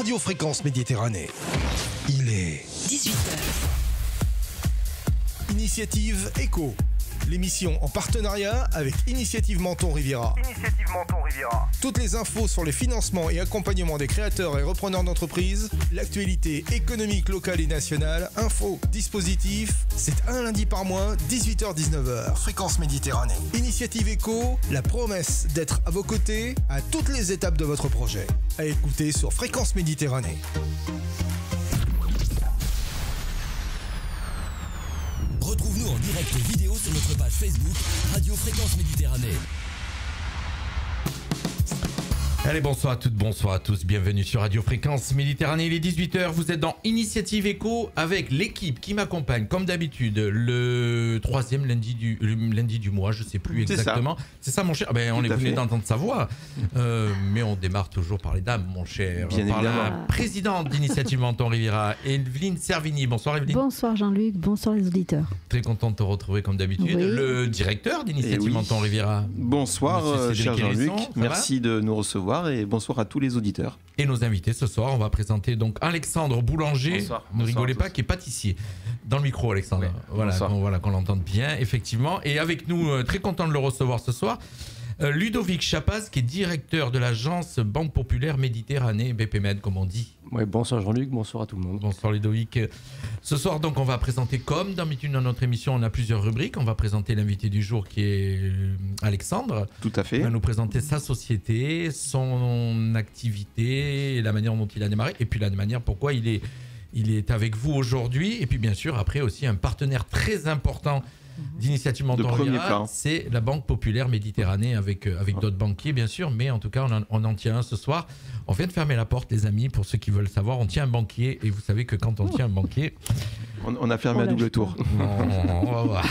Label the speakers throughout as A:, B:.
A: Radio Fréquence Méditerranée. Il est
B: 18h.
A: Initiative Éco. L'émission en partenariat avec Initiative Menton Riviera. Toutes les infos sur les financements et accompagnements des créateurs et repreneurs d'entreprises, l'actualité économique locale et nationale, infos, dispositifs, c'est un lundi par mois, 18h-19h. Fréquence Méditerranée. Initiative Éco, la promesse d'être à vos côtés à toutes les étapes de votre projet. À écouter sur Fréquence Méditerranée.
B: Retrouve-nous en direct vidéo sur notre page Facebook Radio Fréquence Méditerranée.
C: Allez, bonsoir à toutes, bonsoir à tous, bienvenue sur Radio Fréquence Méditerranée, il est 18h, vous êtes dans Initiative Éco avec l'équipe qui m'accompagne comme d'habitude le troisième lundi du mois, je sais plus exactement. C'est ça mon cher, on est venu d'entendre sa voix, mais on démarre toujours par les dames mon cher.
D: Bien
C: par
D: évidemment.
C: la présidente d'Initiative Menton Riviera, Evelyne Servigny. Bonsoir Evelyne.
E: Bonsoir Jean-Luc, bonsoir les auditeurs.
C: Très content de te retrouver comme d'habitude.
E: Oui.
C: Le directeur d'Initiative Menton Riviera.
D: Bonsoir
C: Monsieur
D: cher
C: Cédric
D: Jean-Luc,
C: Hérisson, ça
D: merci de nous recevoir et bonsoir à tous les auditeurs.
C: Et nos invités ce soir, on va présenter donc Alexandre Boulanger,
F: Bonsoir,
C: ne rigolez
F: bonsoir
C: pas, qui est pâtissier. Dans le micro Alexandre,
F: Oui,
C: voilà, qu'on l'entende bien, effectivement. Et avec nous, très content de le recevoir ce soir, Ludovic Chapaz, qui est directeur de l'agence Banque Populaire Méditerranée, BPMed comme on dit.
F: Ouais, bonsoir Jean-Luc, bonsoir à tout le monde.
C: Bonsoir Ludovic. Ce soir donc on va présenter, comme d'habitude dans notre émission, on a plusieurs rubriques. On va présenter l'invité du jour qui est Alexandre.
D: Tout à fait.
C: Il va nous présenter sa société, son activité, la manière dont il a démarré et puis la manière pourquoi il est avec vous aujourd'hui. Et puis bien sûr après aussi un partenaire très important d'Initiative Menton Riviera, c'est la Banque Populaire Méditerranée avec d'autres banquiers bien sûr, mais en tout cas on en tient un ce soir. On vient de fermer la porte les amis, pour ceux qui veulent savoir, on tient un banquier et vous savez que quand on tient un banquier...
D: On a fermé à double tour.
C: On va voir.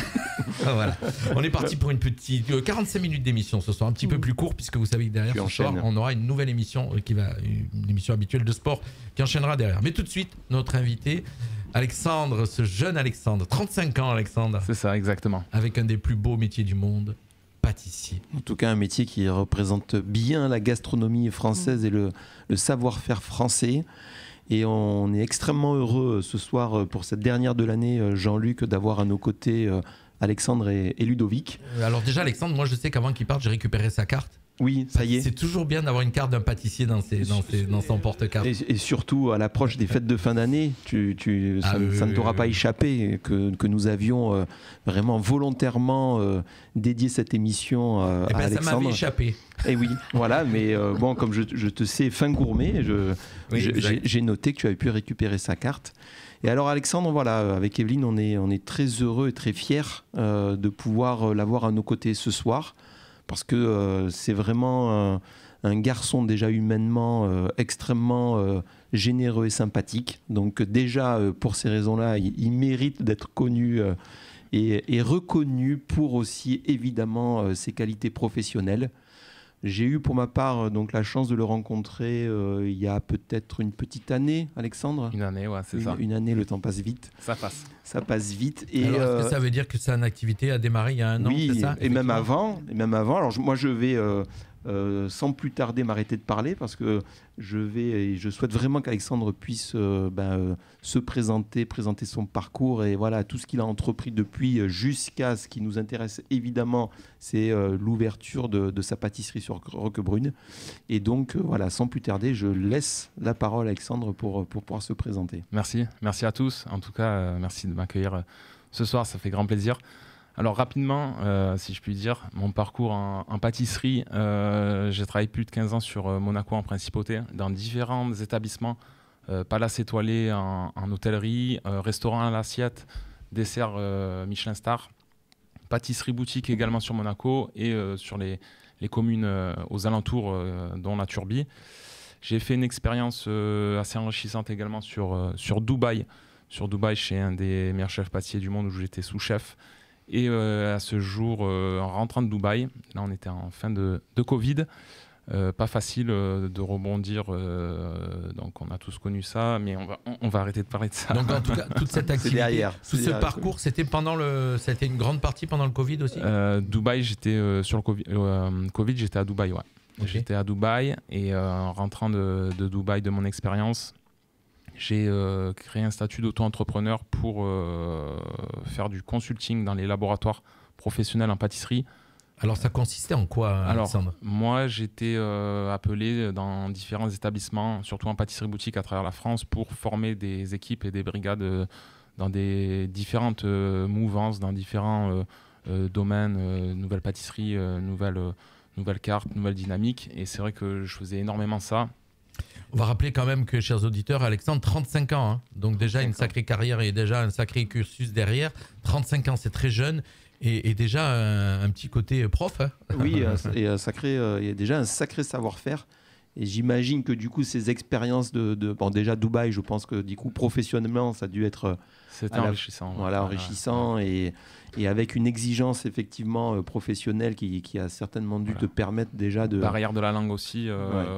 C: Voilà. On est parti pour une petite 45 minutes d'émission ce soir, un petit peu plus court puisque vous savez que derrière ce soir on aura une nouvelle émission une émission habituelle de sport qui enchaînera derrière. Mais tout de suite notre invité Alexandre, ce jeune Alexandre, 35 ans Alexandre.
F: C'est ça, exactement.
C: Avec un des plus beaux métiers du monde, pâtissier.
D: En tout cas, un métier qui représente bien la gastronomie française et le savoir-faire français. Et on est extrêmement heureux ce soir pour cette dernière de l'année, Jean-Luc, d'avoir à nos côtés Alexandre et Ludovic.
C: Alors déjà Alexandre, moi je sais qu'avant qu'il parte, j'ai récupéré sa carte.
D: Oui, ça y est.
C: C'est toujours bien d'avoir une carte d'un pâtissier dans son porte-carte.
D: Et surtout, à l'approche des fêtes de fin d'année, ça ne t'aura pas échappé que nous avions vraiment volontairement dédié cette émission à Alexandre.
C: Ça m'avait échappé.
D: Et oui, voilà, mais bon, comme je te sais fin gourmet, j'ai noté que tu avais pu récupérer sa carte. Et alors Alexandre, voilà, avec Evelyne, on est très heureux et très fiers de pouvoir l'avoir à nos côtés ce soir. Parce que c'est vraiment un garçon déjà humainement extrêmement généreux et sympathique. Donc déjà, pour ces raisons-là, il mérite d'être connu et reconnu pour aussi, évidemment, ses qualités professionnelles. J'ai eu pour ma part donc la chance de le rencontrer il y a peut-être une petite année, Alexandre.
F: Une année, ouais, c'est ça.
D: Une année, le temps passe vite.
F: Ça passe.
D: Ça passe vite. Et
C: alors, est-ce que ça veut dire que sa activité a démarré il y a un an, c'est ça ?
D: Et même avant. Alors moi, je vais sans plus tarder m'arrêter de parler parce que je souhaite vraiment qu'Alexandre puisse se présenter son parcours et voilà tout ce qu'il a entrepris depuis jusqu'à ce qui nous intéresse évidemment, c'est l'ouverture de sa pâtisserie sur Roquebrune. Et donc voilà, sans plus tarder, je laisse la parole à Alexandre pour pouvoir se présenter.
F: Merci à tous. En tout cas, merci de m'accueillir ce soir, ça fait grand plaisir. Alors rapidement, si je puis dire, mon parcours en pâtisserie, j'ai travaillé plus de 15 ans sur Monaco en principauté, dans différents établissements, palace étoilé en hôtellerie, restaurant à l'assiette, dessert Michelin Star, pâtisserie boutique également sur Monaco et sur les communes aux alentours, dont la Turbie. J'ai fait une expérience assez enrichissante également sur Dubaï. Sur Dubaï, chez un des meilleurs chefs pâtissiers du monde où j'étais sous-chef. Et à ce jour, en rentrant de Dubaï, là on était en fin de Covid, pas facile de rebondir, donc on a tous connu ça, mais on va arrêter de parler de ça.
C: Donc en tout cas, toute cette activité, tout ce parcours, c'était une grande partie pendant le Covid aussi.
F: Dubaï, j'étais sur le Covid, j'étais à Dubaï, ouais. J'étais à Dubaï et en rentrant de Dubaï, de mon expérience, j'ai créé un statut d'auto-entrepreneur pour faire du consulting dans les laboratoires professionnels en pâtisserie.
C: Alors ça consistait en quoi, Alexandre?
F: Alors, moi, j'étais appelé dans différents établissements, surtout en pâtisserie boutique à travers la France, pour former des équipes et des brigades dans des différentes mouvances, dans différents domaines, nouvelles pâtisseries, nouvelles cartes, nouvelles dynamiques. Et c'est vrai que je faisais énormément ça.
C: On va rappeler quand même que, chers auditeurs, Alexandre, 35 ans. Hein. Donc déjà une sacrée carrière et déjà un sacré cursus derrière. 35 ans, c'est très jeune. Et déjà un petit côté prof. Hein.
D: Oui, et il y a déjà un sacré savoir-faire. Et j'imagine que du coup, ces expériences bon, déjà Dubaï, je pense que du coup, professionnellement, ça a dû être
F: enrichissant.
D: Voilà, enrichissant et avec une exigence effectivement professionnelle qui a certainement dû te permettre déjà de...
F: Barrière de la langue aussi.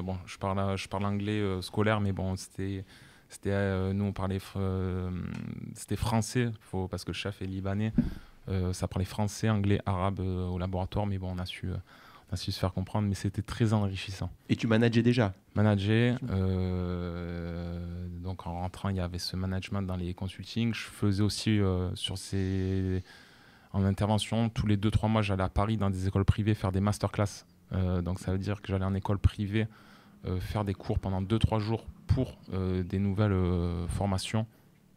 F: Bon, je parle anglais scolaire, mais bon, nous on parlait... c'était français, parce que le chef est libanais. Ça parlait français, anglais, arabe au laboratoire, mais bon, on a su se faire comprendre, mais c'était très enrichissant.
D: Et tu manageais déjà?
F: Manager, donc en rentrant, il y avait ce management dans les consultings. Je faisais aussi en intervention, tous les 2-3 mois, j'allais à Paris dans des écoles privées faire des masterclass. Donc ça veut dire que j'allais en école privée faire des cours pendant 2-3 jours pour des nouvelles formations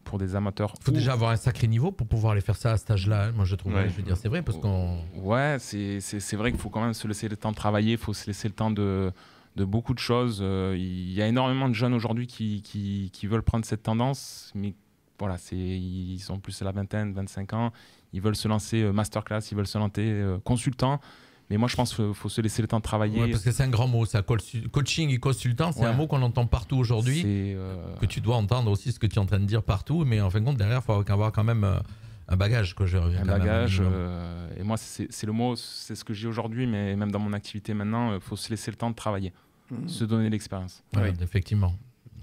F: pour des amateurs.
C: Il faut déjà avoir un sacré niveau pour pouvoir aller faire ça à cet âge-là. Moi, je trouve, je veux dire, c'est vrai parce qu'on...
F: Ouais, c'est vrai qu'il faut quand même se laisser le temps de travailler, il faut se laisser le temps de beaucoup de choses. Il y a énormément de jeunes aujourd'hui qui veulent prendre cette tendance, mais voilà, ils sont plus à la vingtaine, 25 ans, ils veulent se lancer masterclass, ils veulent se lancer consultant. Mais moi, je pense qu'il faut se laisser le temps de travailler.
C: Ouais, parce que c'est un grand mot, ça. Coaching et consultant, c'est un mot qu'on entend partout aujourd'hui, que tu dois entendre aussi ce que tu es en train de dire partout, mais en fin de compte, derrière, il faut avoir quand même un bagage.
F: Un bagage, et moi, c'est le mot, c'est ce que j'ai aujourd'hui, mais même dans mon activité maintenant, il faut se laisser le temps de travailler, se donner l'expérience.
C: Oui, effectivement,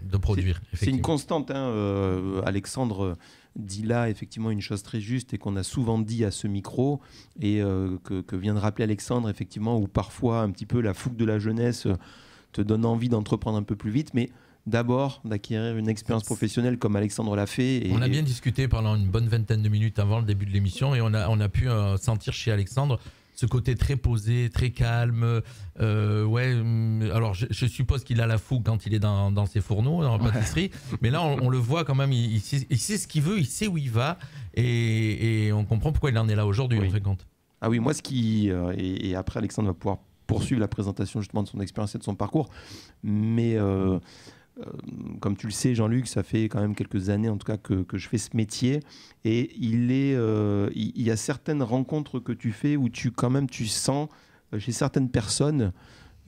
C: de produire.
D: C'est une constante, hein, Alexandre dit là effectivement une chose très juste et qu'on a souvent dit à ce micro et que vient de rappeler Alexandre, effectivement, où parfois un petit peu la fougue de la jeunesse te donne envie d'entreprendre un peu plus vite, mais d'abord d'acquérir une expérience professionnelle comme Alexandre l'a fait.
C: On a bien discuté pendant une bonne vingtaine de minutes avant le début de l'émission et on a pu sentir chez Alexandre ce côté très posé, très calme. Alors je suppose qu'il a la fougue quand il est dans ses fourneaux, dans la pâtisserie. Mais là, on le voit quand même, il sait ce qu'il veut, il sait où il va. Et on comprend pourquoi il en est là aujourd'hui, en fin de compte.
D: Ah oui, moi, et après, Alexandre va pouvoir poursuivre la présentation justement de son expérience et de son parcours. Mais comme tu le sais, Jean-Luc, ça fait quand même quelques années en tout cas que je fais ce métier. Et il y a certaines rencontres que tu fais où tu sens chez certaines personnes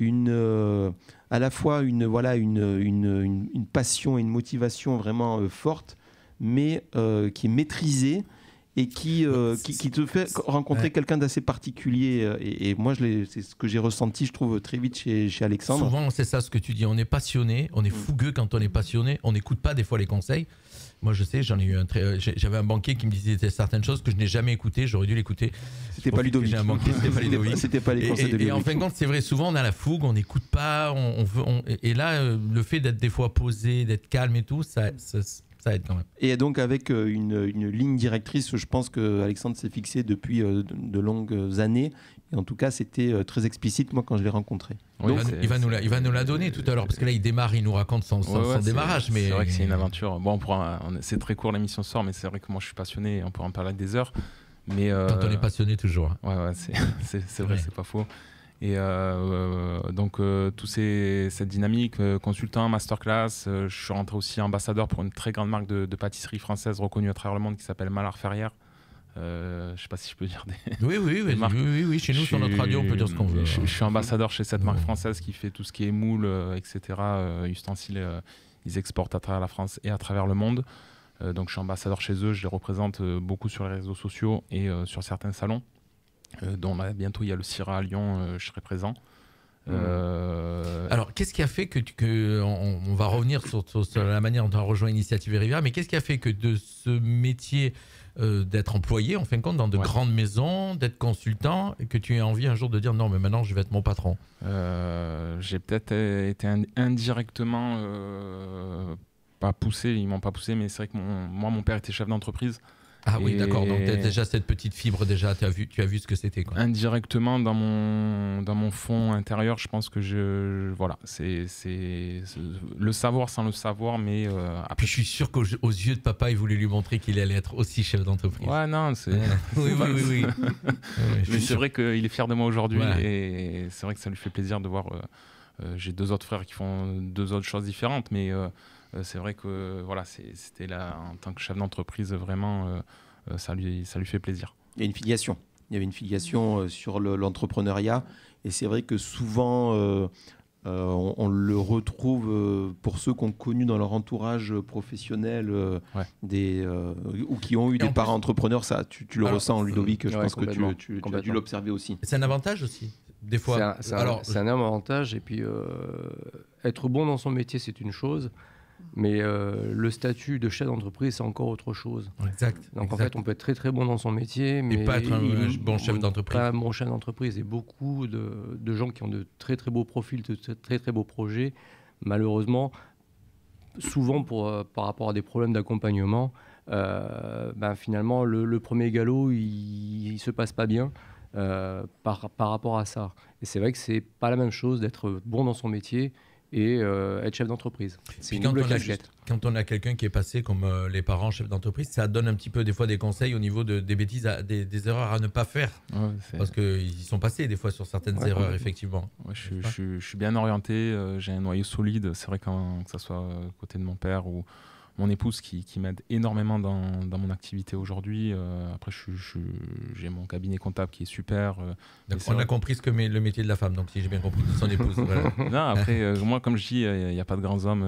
D: à la fois une passion et une motivation vraiment forte, mais qui est maîtrisée et qui te fait rencontrer quelqu'un d'assez particulier. Et moi, c'est ce que j'ai ressenti, je trouve, très vite chez Alexandre.
C: Souvent, c'est ça ce que tu dis. On est passionné, on est fougueux quand on est passionné. On n'écoute pas des fois les conseils. Moi, je sais, j'avais un banquier qui me disait certaines choses que je n'ai jamais écoutées. J'aurais dû l'écouter.
D: C'était pas Ludovic.
C: C'était pas les conseils de Ludovic. Et en fin de compte, c'est vrai, souvent, on a la fougue, on n'écoute pas. Et là, le fait d'être des fois posé, d'être calme et tout, ça aide quand même.
D: Et donc avec une ligne directrice, je pense que Alexandre s'est fixé depuis de longues années. Et en tout cas, c'était très explicite moi quand je l'ai rencontré.
C: Oui, donc, il va nous la donner tout à l'heure parce que là il démarre, il nous raconte son démarrage.
F: C'est vrai que c'est une aventure. Bon, c'est très court l'émission ce soir, mais c'est vrai que moi je suis passionné et on pourra en parler des heures. Mais
C: quand on est passionné toujours.
F: Ouais, c'est vrai, c'est pas faux. Et donc toute cette dynamique, consultant, masterclass, je suis rentré aussi ambassadeur pour une très grande marque de pâtisserie française reconnue à travers le monde qui s'appelle Mallard Ferrière. Je sais pas si je peux dire des...
C: Oui, chez nous sur notre radio on peut dire ce qu'on veut.
F: Je suis ambassadeur chez cette marque française qui fait tout ce qui est moule, etc. Ustensiles, ils exportent à travers la France et à travers le monde. Donc je suis ambassadeur chez eux, je les représente beaucoup sur les réseaux sociaux et sur certains salons. Dont là, bientôt il y a le CIRA à Lyon, je serai présent.
C: Alors, qu'est-ce qui a fait on va revenir sur la manière dont on a rejoint Initiative Riviera, mais qu'est-ce qui a fait que de ce métier d'être employé, en fin de compte, dans de grandes maisons, d'être consultant, et que tu aies envie un jour de dire non, mais maintenant je vais être mon patron?
F: J'ai peut-être été indirectement pas poussé, ils m'ont pas poussé, mais c'est vrai que mon père était chef d'entreprise.
C: Ah oui, d'accord. Donc tu as déjà cette petite fibre, tu as vu ce que c'était, quoi.
F: Indirectement, dans mon fond intérieur, je pense que voilà, c'est le savoir sans le savoir, mais
C: après... Puis je suis sûr qu'aux yeux de papa, il voulait lui montrer qu'il allait être aussi chef d'entreprise.
F: Ouais, non, c'est...
C: oui.
F: Mais c'est vrai qu'il est fier de moi aujourd'hui, et c'est vrai que ça lui fait plaisir de voir... j'ai 2 autres frères qui font 2 autres choses différentes, mais... c'est vrai que voilà, c'était là en tant que chef d'entreprise, vraiment, ça lui fait plaisir.
D: Il y a une filiation. Il y avait une filiation sur l'entrepreneuriat, et c'est vrai que souvent on le retrouve pour ceux qui ont connu dans leur entourage professionnel ou qui ont eu des parents entrepreneurs. Ça, tu le ressens, Ludovic. Je pense que tu as dû l'observer aussi.
C: C'est un avantage aussi. Des fois.
G: C'est un avantage, et puis être bon dans son métier, c'est une chose. Mais le statut de chef d'entreprise, c'est encore autre chose.
C: Exact.
G: Donc en fait, on peut être très très bon dans son métier, mais
C: pas être un bon chef d'entreprise.
G: Pas un bon chef d'entreprise. Et beaucoup de gens qui ont de très très beaux profils, de très très beaux projets, malheureusement, souvent par rapport à des problèmes d'accompagnement, finalement, le premier galop, il se passe pas bien par rapport à ça. Et c'est vrai que c'est pas la même chose d'être bon dans son métier et être chef d'entreprise. C'est une double casquette.
C: Quand on a quelqu'un qui est passé comme les parents chefs d'entreprise, ça donne un petit peu des fois des conseils au niveau des bêtises, des erreurs à ne pas faire. Parce qu'ils y sont passés des fois sur certaines erreurs, effectivement.
F: Je suis bien orienté, j'ai un noyau solide. C'est vrai que ça soit côté de mon père ou mon épouse qui m'aide énormément dans mon activité aujourd'hui. Après, j'ai mon cabinet comptable qui est super.
C: On a compris ce que le métier de la femme, donc si j'ai bien compris, son épouse. Voilà.
F: Non, après, moi, comme je dis, il n'y a pas de grands hommes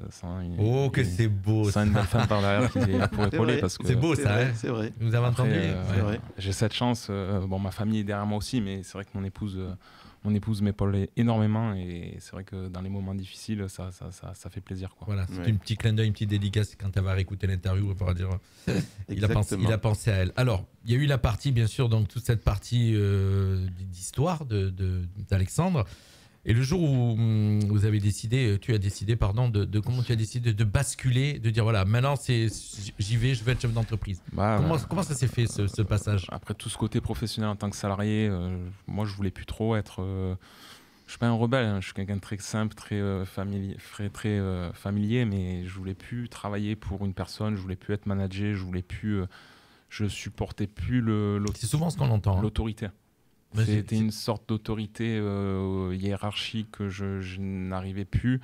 F: sans
C: c'est beau.
F: Sans une belle femme par derrière qui est là pour épauler.
C: C'est beau, ça.
D: C'est vrai.
C: Vous avez entendu.
F: J'ai cette chance. Ma famille est derrière moi aussi, mais c'est vrai que mon épouse m'épaule énormément, et c'est vrai que dans les moments difficiles, ça fait plaisir, quoi.
C: Voilà, c'est un petit clin d'œil, une petite dédicace quand elle va réécouter l'interview, on pourra dire il a pensé à elle. Alors, il y a eu la partie, bien sûr, donc toute cette partie d'histoire d'Alexandre. Et le jour où tu as décidé, comment tu as décidé de basculer, de dire voilà, maintenant j'y vais, je vais être chef d'entreprise. Comment ça s'est fait ce passage?
F: Après tout ce côté professionnel en tant que salarié, moi je voulais plus trop être. Je suis pas un rebelle, hein, je suis quelqu'un de très simple, très familier, mais je voulais plus travailler pour une personne, je voulais plus être managé, je supportais plus
C: c'est souvent ce qu'on entend.
F: L'autorité. C'était une sorte d'autorité hiérarchique que je n'arrivais plus,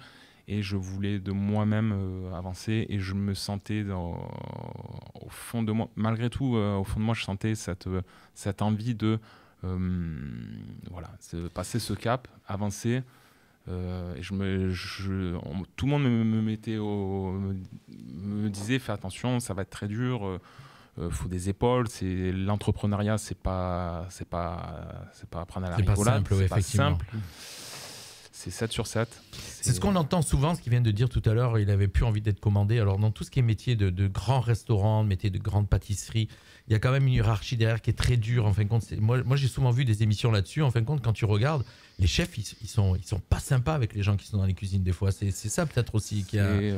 F: et je voulais de moi-même avancer, et je me sentais au fond de moi, malgré tout, au fond de moi, je sentais cette envie de passer ce cap, avancer. Et tout le monde me disait fais attention, ça va être très dur. Faut des épaules, l'entrepreneuriat, c'est pas prendre à la rigolade,
C: c'est pas simple.
F: C'est 7 sur 7.
C: C'est ce qu'on entend souvent, ce qu'il vient de dire tout à l'heure, il avait plus envie d'être commandé. Alors dans tout ce qui est métier de grands restaurants, métier de grande pâtisserie, il y a quand même une hiérarchie derrière qui est très dure. En fin de compte, moi j'ai souvent vu des émissions là-dessus. En fin de compte, quand tu regardes, les chefs, ils sont pas sympas avec les gens qui sont dans les cuisines des fois. C'est ça peut-être aussi qui a.
F: Ouais,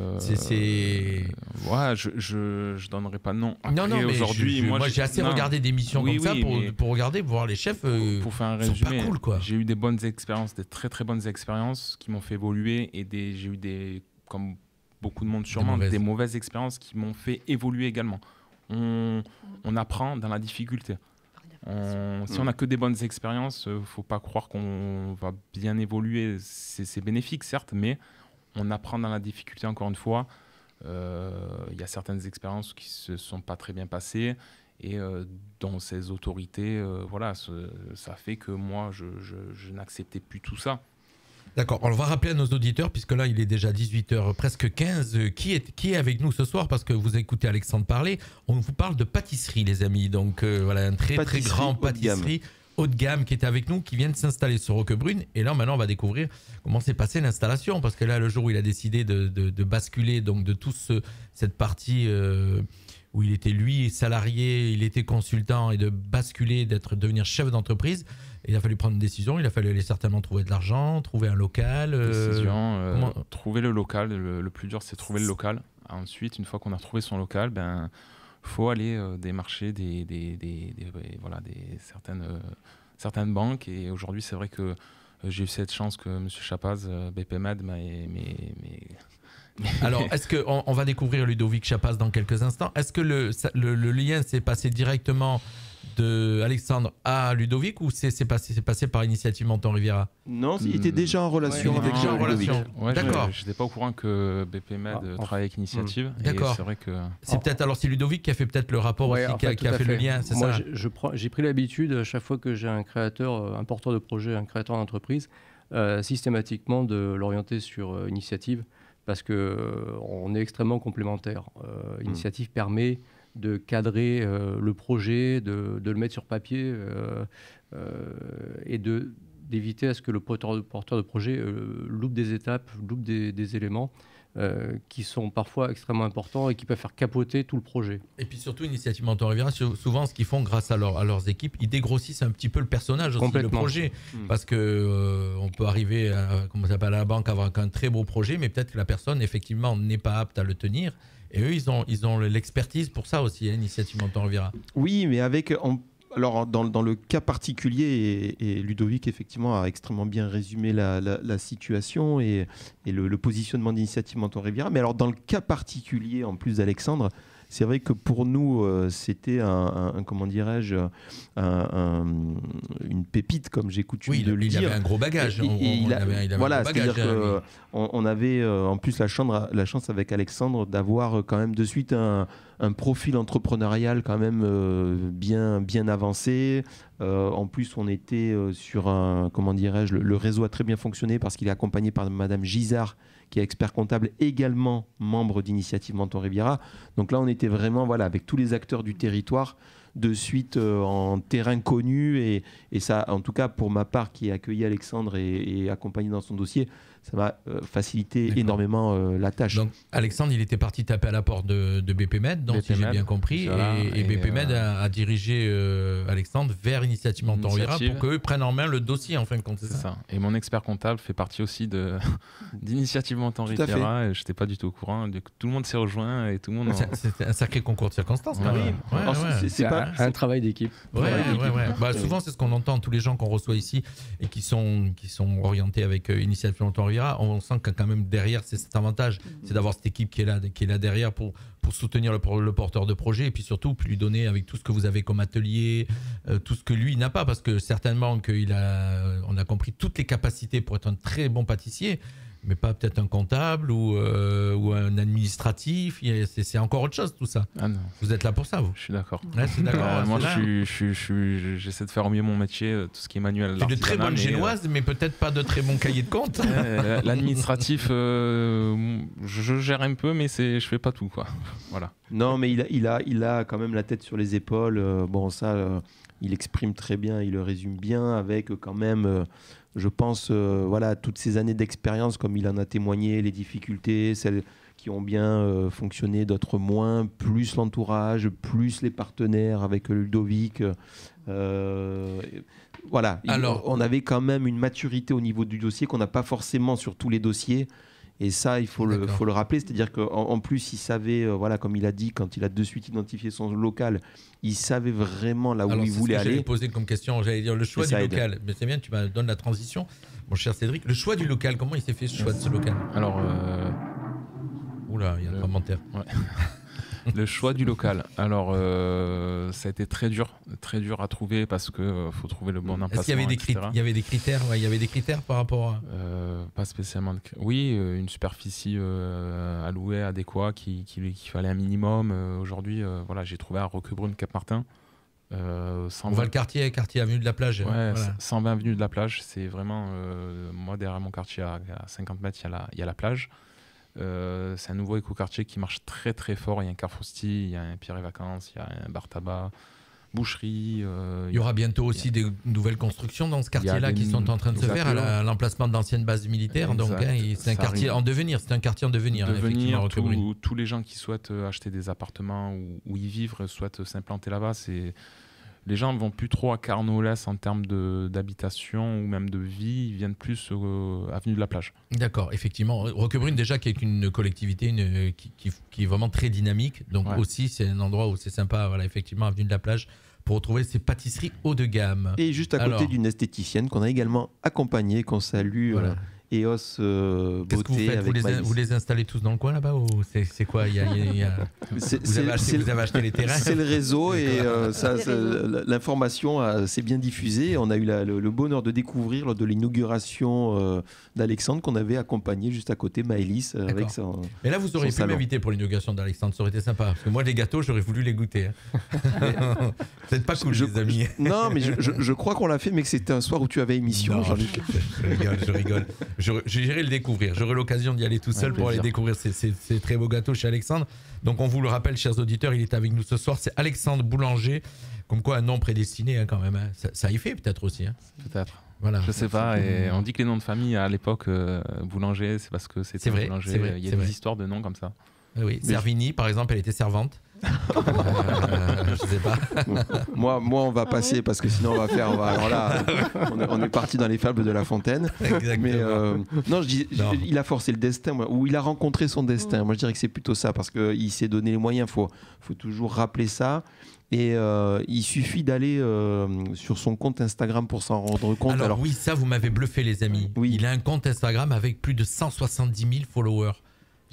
F: je donnerai pas de nom.
C: Après, non, mais aujourd'hui, moi j'ai assez regardé d'émissions comme ça pour regarder, pour voir les chefs.
F: Pour faire un résumé,
C: pas cool, quoi.
F: J'ai eu des bonnes expériences, des très très bonnes expériences qui m'ont fait évoluer, et j'ai eu comme beaucoup de monde sûrement, des mauvaises expériences qui m'ont fait évoluer également. On apprend dans la difficulté. Si on n'a que des bonnes expériences, faut pas croire qu'on va bien évoluer. C'est bénéfique, certes, mais on apprend dans la difficulté, encore une fois. Il y a certaines expériences qui se sont pas très bien passées, et dans ces autorités, ça fait que moi, je n'acceptais plus tout ça.
C: D'accord, on va rappeler à nos auditeurs, puisque là il est déjà 18h, presque 15, qui est avec nous ce soir, parce que vous écoutez Alexandre parler. On vous parle de pâtisserie, les amis, donc voilà, un très très grand pâtisserie haut de gamme qui était avec nous, qui vient de s'installer sur Roquebrune. Et là, maintenant, on va découvrir comment s'est passée l'installation. Parce que là, le jour où il a décidé de basculer donc de toute cette partie où il était, lui, salarié, il était consultant, et de basculer, devenir chef d'entreprise, il a fallu prendre une décision. Il a fallu aller certainement trouver de l'argent, trouver un local.
F: Trouver le local. Le plus dur, c'est trouver le local. Ensuite, une fois qu'on a trouvé son local, faut aller démarcher certaines banques. Et aujourd'hui, c'est vrai que j'ai eu cette chance que M. Chapaz, BPMed,
C: Alors, est-ce qu'on va découvrir Ludovic Chapaz dans quelques instants? Est-ce que le lien s'est passé directement de Alexandre à Ludovic, ou c'est passé par Initiative Menton Riviera?
D: Non, il était déjà en relation avec Ludovic.
F: D'accord. Je n'étais pas au courant que BPMed travaillait avec Initiative.
C: D'accord.
F: C'est vrai que
C: c'est peut-être alors c'est Ludovic qui a fait peut-être le rapport aussi, qui a fait le lien. C'est
G: moi,
C: ça.
G: J'ai pris l'habitude, à chaque fois que j'ai un créateur, un porteur de projet, un créateur d'entreprise, systématiquement de l'orienter sur Initiative, parce qu'on est extrêmement complémentaires. Initiative permet de cadrer le projet, de le mettre sur papier et d'éviter à ce que le porteur de projet loupe des étapes, loupe des éléments qui sont parfois extrêmement importants et qui peuvent faire capoter tout le projet.
C: Et puis surtout, Initiative Menton Riviera, souvent ce qu'ils font grâce à leurs équipes, ils dégrossissent un petit peu le personnage aussi, le projet. Parce que on peut arriver à la banque, avoir un très beau projet, mais peut-être que la personne, effectivement, n'est pas apte à le tenir. Et eux, ils ont l'expertise pour ça aussi, Initiative Menton Riviera.
D: Oui, mais alors, dans le cas particulier, et Ludovic, effectivement, a extrêmement bien résumé la situation et le positionnement d'Initiative Menton Riviera. Mais alors, dans le cas particulier, en plus d'Alexandre, c'est vrai que pour nous, c'était comment dirais-je, une pépite, comme j'ai coutume de le dire.
C: Il avait un gros bagage.
D: Voilà, c'est-à-dire qu'on avait en plus la chance avec Alexandre d'avoir quand même de suite un profil entrepreneurial quand même bien avancé. En plus, on était sur comment dirais-je, le réseau a très bien fonctionné parce qu'il est accompagné par Madame Gisard, qui est expert comptable, également membre d'Initiative Menton Riviera. Donc là, on était vraiment avec tous les acteurs du territoire, de suite en terrain connu. Et ça, en tout cas, pour ma part, qui ai accueilli Alexandre et accompagné dans son dossier, ça m'a facilité énormément la tâche.
C: Donc, Alexandre, il était parti taper à la porte de BPMed, donc si j'ai bien compris. Et BPMed a dirigé Alexandre vers Initiative Menton Riviera pour qu'eux prennent en main le dossier, en fin de compte. C'est ça.
F: Et mon expert comptable fait partie aussi d'Initiative Menton Riviera. Et je n'étais pas du tout au courant. Tout le monde s'est rejoint et tout le monde.
C: C'est un sacré concours de circonstances.
G: C'est pas un travail d'équipe.
C: Souvent, c'est ce qu'on entend, tous les gens qu'on reçoit ici et qui sont orientés avec Initiative Menton Riviera. On sent que quand même derrière, c'est cet avantage, c'est d'avoir cette équipe qui est là derrière pour soutenir le porteur de projet, et puis surtout pour lui donner, avec tout ce que vous avez comme atelier, tout ce que lui n'a pas, parce que certainement on a compris toutes les capacités pour être un très bon pâtissier, mais pas peut-être un comptable ou un administratif. C'est encore autre chose tout ça.
F: Ah non.
C: Vous êtes là pour ça, vous?
F: Je suis d'accord.
C: Moi,
F: j'essaie de faire au mieux mon métier, tout ce qui est manuel.
C: De très bonnes génoises, mais peut-être pas de très bons cahiers de compte.
F: L'administratif, je gère un peu, mais je fais pas tout, quoi. Voilà.
D: Non, mais il a quand même la tête sur les épaules. Il exprime très bien, il le résume bien avec quand même. Je pense, toutes ces années d'expérience, comme il en a témoigné, les difficultés, celles qui ont bien fonctionné, d'autres moins, plus l'entourage, plus les partenaires avec Ludovic. On avait quand même une maturité au niveau du dossier qu'on n'a pas forcément sur tous les dossiers. Et ça, il faut le rappeler, c'est-à-dire qu'en plus, il savait, comme il a dit, quand il a de suite identifié son local, il savait vraiment là où il voulait aller.
C: J'allais poser comme question, j'allais dire le choix du local. Mais c'est bien, tu me donnes la transition. Mon cher Cédric, le choix du local, comment il s'est fait ce choix de ce local?
F: Alors,
C: oula, il y a un commentaire.
F: Ouais. Le choix du local. Alors, ça a été très dur à trouver parce que faut trouver le bon emplacement.
C: Est-ce qu'il y avait des critères, il y avait des critères par rapport à...
F: Pas spécialement. Oui, une superficie allouée adéquate qu'il fallait un minimum. Aujourd'hui, j'ai trouvé à Roquebrune, Cap-Martin.
C: On voit le quartier avenue de la plage.
F: Ouais, 120 avenue de la plage. C'est vraiment moi derrière mon quartier à 50 mètres, il y a la plage. C'est un nouveau écoquartier qui marche très très fort. Il y a un Carrefour Style, il y a un Pierre et Vacances, il y a un bar tabac. boucherie.
C: Il y aura bientôt aussi des nouvelles constructions dans ce quartier-là qui sont en train de se faire à l'emplacement d'anciennes bases militaires.
F: Exact.
C: Donc c'est un quartier en devenir. C'est un quartier en devenir.
F: Tous les gens qui souhaitent acheter des appartements ou y vivre souhaitent s'implanter là-bas. Les gens ne vont plus trop à Carnot-Lès en termes d'habitation ou même de vie, ils viennent plus avenue de la Plage.
C: D'accord, effectivement. Roquebrune déjà qui est une collectivité qui est vraiment très dynamique, donc aussi c'est un endroit où c'est sympa, voilà, effectivement, avenue de la Plage, pour retrouver ces pâtisseries haut de gamme.
D: Et juste à côté d'une esthéticienne qu'on a également accompagnéqu'on salue.
C: Voilà.
D: EOS Beauté avec Maïs.
C: Vous les installez tous dans le coin là-bas ou c'est quoi vous avez acheté les terrains?
D: C'est le réseau et l'information s'est bien diffusée. On a eu le bonheur de découvrir lors de l'inauguration d'Alexandre qu'on avait accompagné juste à côté, Maëlys. Avec son,
C: mais là, vous auriez pu m'inviter pour l'inauguration d'Alexandre, ça aurait été sympa. Parce que moi, les gâteaux, j'aurais voulu les goûter. C'est pas cool, les amis.
D: Non, mais je crois qu'on l'a fait, mais que c'était un soir où tu avais émission.
C: Non, je rigole. J'irai le découvrir. J'aurai l'occasion d'y aller tout seul pour aller découvrir ces très beaux gâteaux chez Alexandre. Donc, on vous le rappelle, chers auditeurs, il est avec nous ce soir. C'est Alexandre Boulanger. Comme quoi, un nom prédestiné quand même. Ça y fait peut-être aussi.
F: Peut-être.
C: Voilà.
F: Je sais pas. Et on dit que les noms de famille à l'époque, Boulanger, c'est parce que c'était Boulanger.
C: C'est vrai,
F: il y a des histoires de noms comme ça.
C: Oui, Servini, par exemple, elle était servante. Je sais pas.
D: Moi, on va passer parce que sinon on va faire. Alors là, on est parti dans les fables de La Fontaine.
C: Exactement.
D: Mais non, il a forcé le destin, ou il a rencontré son destin. Moi, je dirais que c'est plutôt ça parce qu'il s'est donné les moyens. Faut toujours rappeler ça. Et il suffit d'aller sur son compte Instagram pour s'en rendre compte.
C: Alors oui, ça, vous m'avez bluffé, les amis. Oui. Il a un compte Instagram avec plus de 170 000 followers.